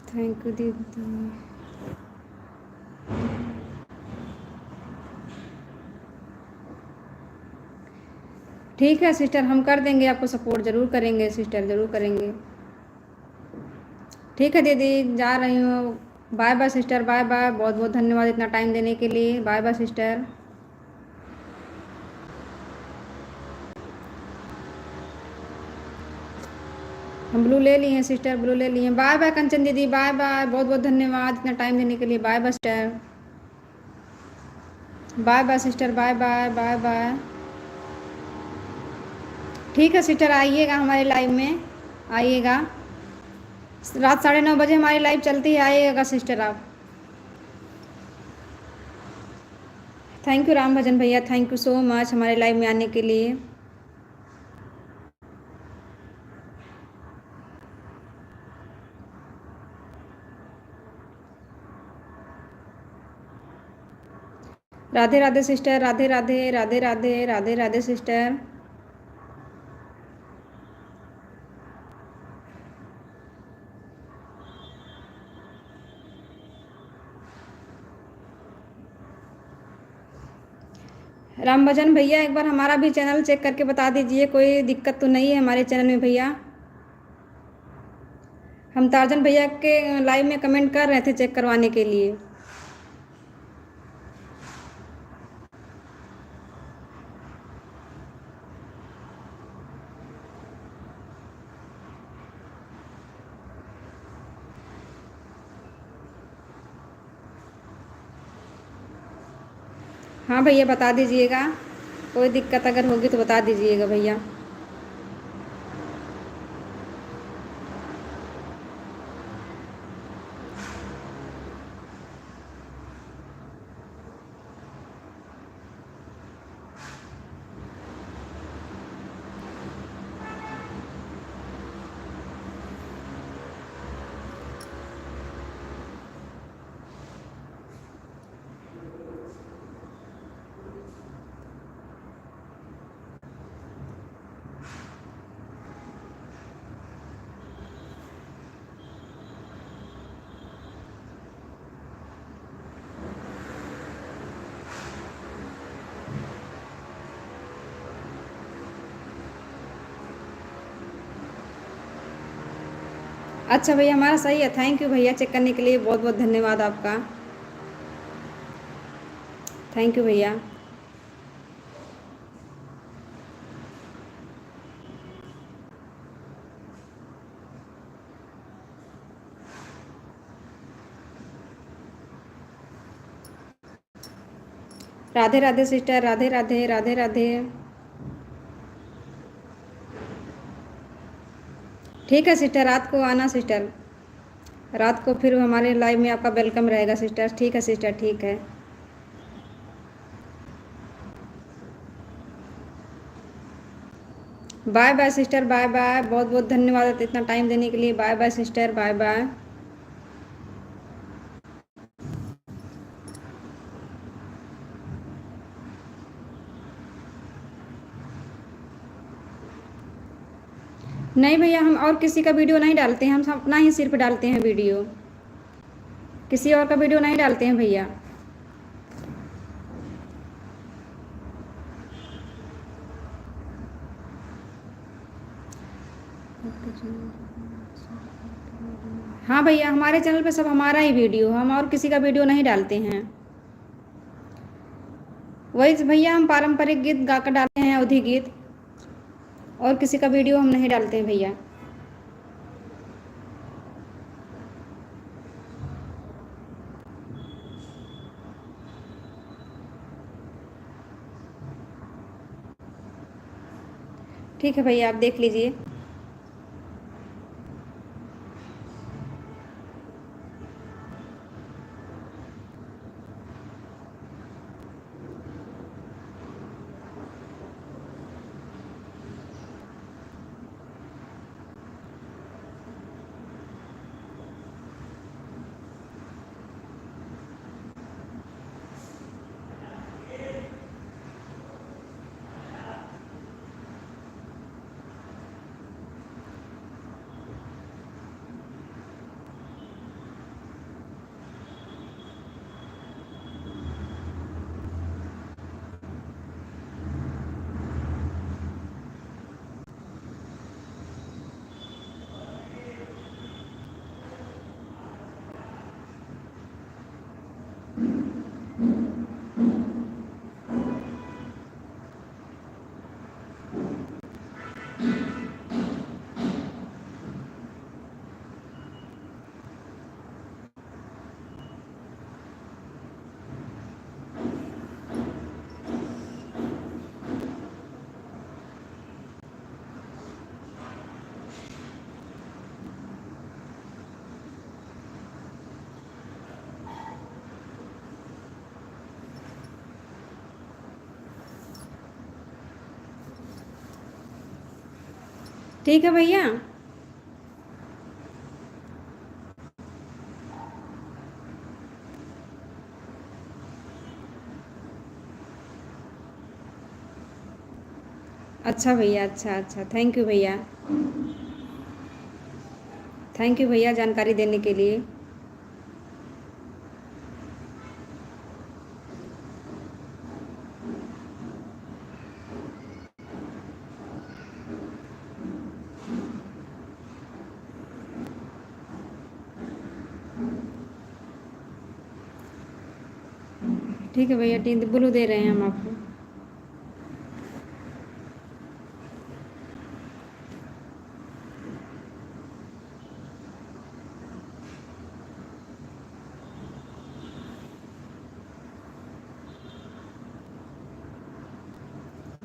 थैंक यू दीदी। ठीक है सिस्टर, हम कर देंगे आपको सपोर्ट, ज़रूर करेंगे सिस्टर, ज़रूर करेंगे। ठीक है दीदी, जा रही हूँ। Bye bye sister, bye bye. बहुत बहुत धन्यवाद इतना टाइम देने के लिए। Bye bye sister. हम ब्लू ले लिए हैं सिस्टर, ब्लू ले लिए हैं। बाय बाय कंचन दीदी, बाय बाय। बहुत बहुत धन्यवाद इतना टाइम देने के लिए। Bye bye sister, bye bye sister, bye bye, bye bye. ठीक है सिस्टर, आइएगा हमारे लाइव में, आइएगा। रात 9:30 बजे हमारी लाइव चलती है, आइएगा सिस्टर आप। थैंक यू राम भजन भैया, थैंक यू सो मच हमारे लाइव में आने के लिए। Radhe Radhe sister, Radhe Radhe, Radhe Radhe, Radhe Radhe sister. राम भजन भैया, एक बार हमारा भी चैनल चेक करके बता दीजिए, कोई दिक्कत तो नहीं है हमारे चैनल में भैया। हम टार्जन भैया के लाइव में कमेंट कर रहे थे चेक करवाने के लिए। हाँ भैया बता दीजिएगा, कोई दिक्कत अगर होगी तो बता दीजिएगा भैया। अच्छा भैया, हमारा सही है। थैंक यू भैया, चेक करने के लिए बहुत बहुत धन्यवाद आपका। थैंक यू भैया। राधे राधे सिस्टर, राधे राधे, राधे राधे। ठीक है सिस्टर, रात को आना सिस्टर, रात को फिर हमारे लाइव में आपका वेलकम रहेगा सिस्टर। ठीक है सिस्टर, ठीक है। Bye bye sister, bye bye. बहुत बहुत धन्यवाद इतना टाइम देने के लिए। Bye bye sister, bye bye. नहीं भैया, हम और किसी का वीडियो नहीं डालते हैं, हम अपना ही सिर्फ डालते हैं वीडियो, किसी और का वीडियो नहीं डालते हैं भैया। हाँ भैया, हमारे चैनल पे सब हमारा ही वीडियो, हम और किसी का वीडियो नहीं डालते हैं। वही भैया, हम पारंपरिक गीत गाकर डालते हैं, अवधी गीत, और किसी का वीडियो हम नहीं डालते हैं भैया। ठीक है भैया, आप देख लीजिए। ठीक है भैया। अच्छा भैया, अच्छा अच्छा, थैंक यू भैया। थैंक यू भैया जानकारी देने के लिए। ठीक है भैया, टी ब्लू दे रहे हैं हम आपको।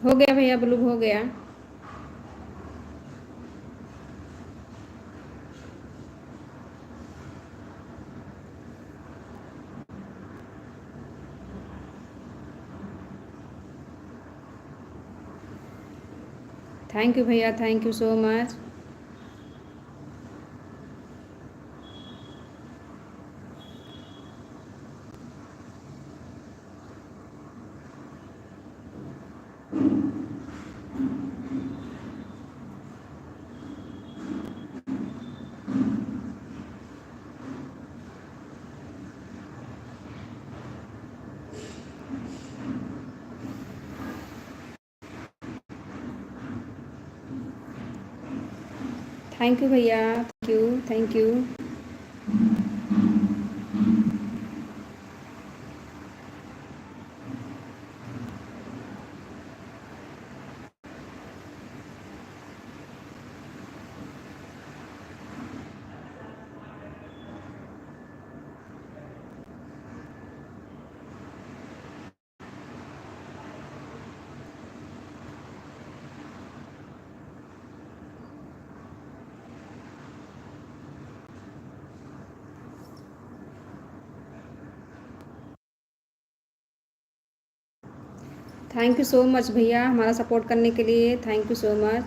हो गया भैया, ब्लू हो गया। थैंक यू भैया, thank you so much. Thank you भैया, thank you, thank you. Thank you so much भैया, हमारा सपोर्ट करने के लिए thank you so much.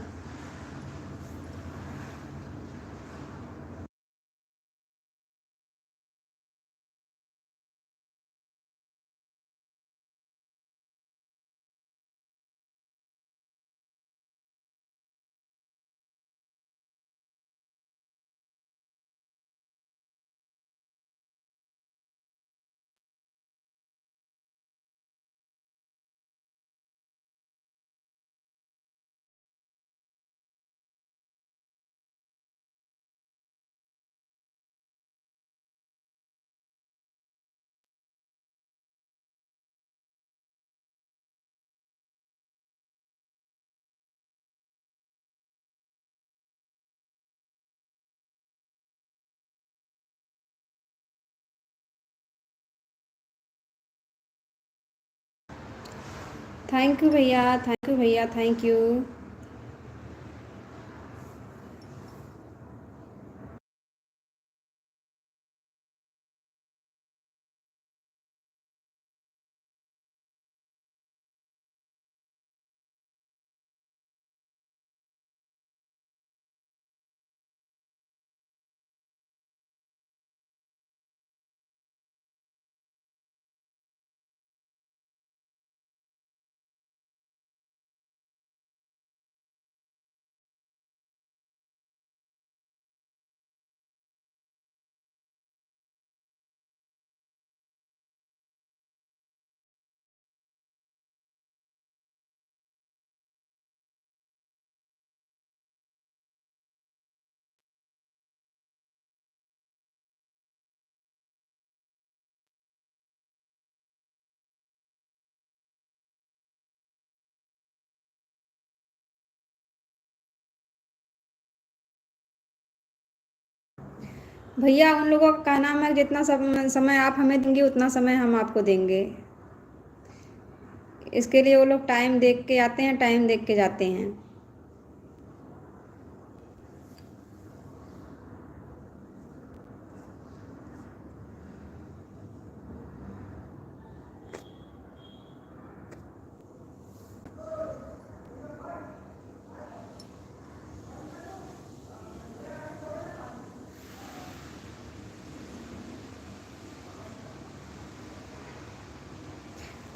Thank you भैया, थैंक यू भैया, थैंक यू। भैया उन लोगों का कहना है जितना समय आप हमें देंगे उतना समय हम आपको देंगे। इसके लिए वो लोग टाइम देख के आते हैं, टाइम देख के जाते हैं।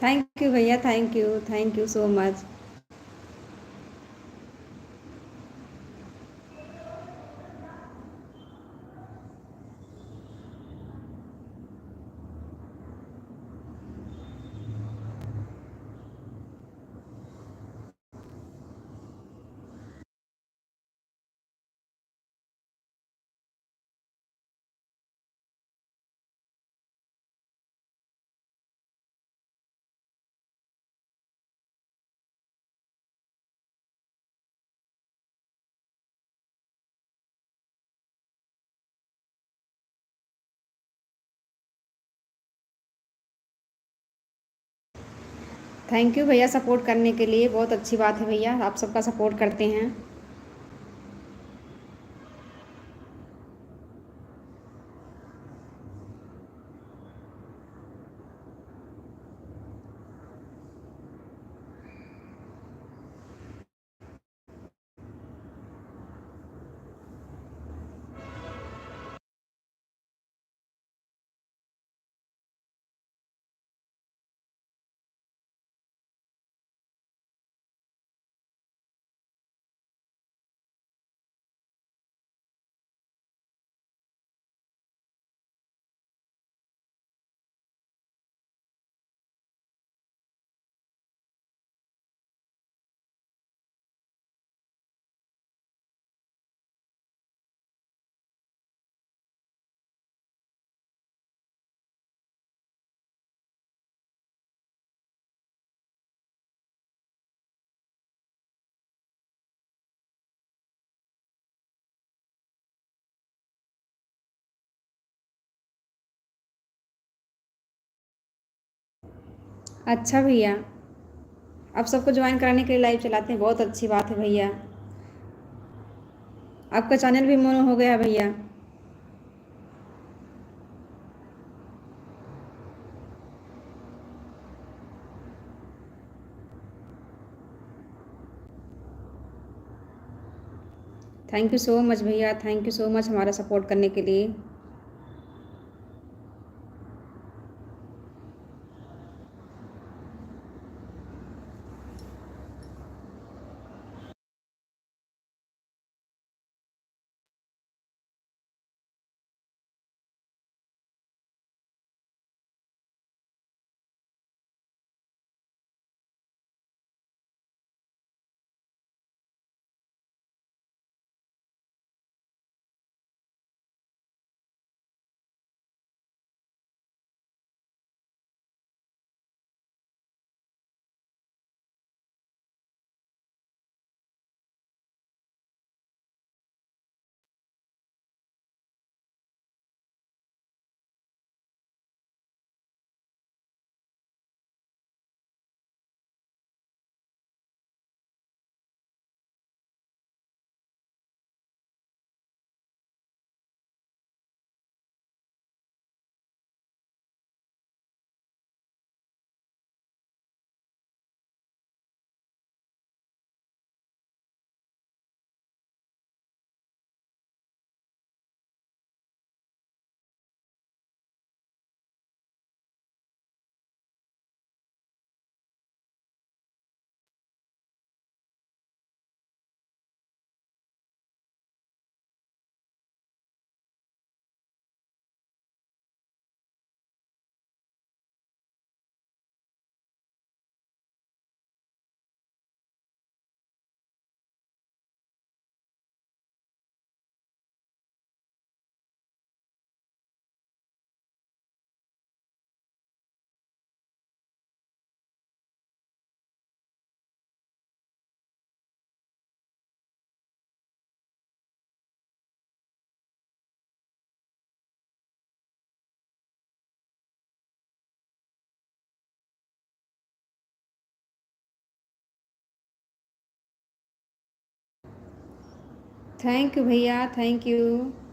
थैंक यू भैया, thank you so much. Thank you भैया सपोर्ट करने के लिए, बहुत अच्छी बात है भैया, आप सबका सपोर्ट करते हैं। अच्छा भैया, आप सबको ज्वाइन कराने के लिए लाइव चलाते हैं, बहुत अच्छी बात है भैया। आपका चैनल भी मोनो हो गया भैया। थैंक यू सो मच भैया, थैंक यू सो मच हमारा सपोर्ट करने के लिए। थैंक यू भैया, थैंक यू।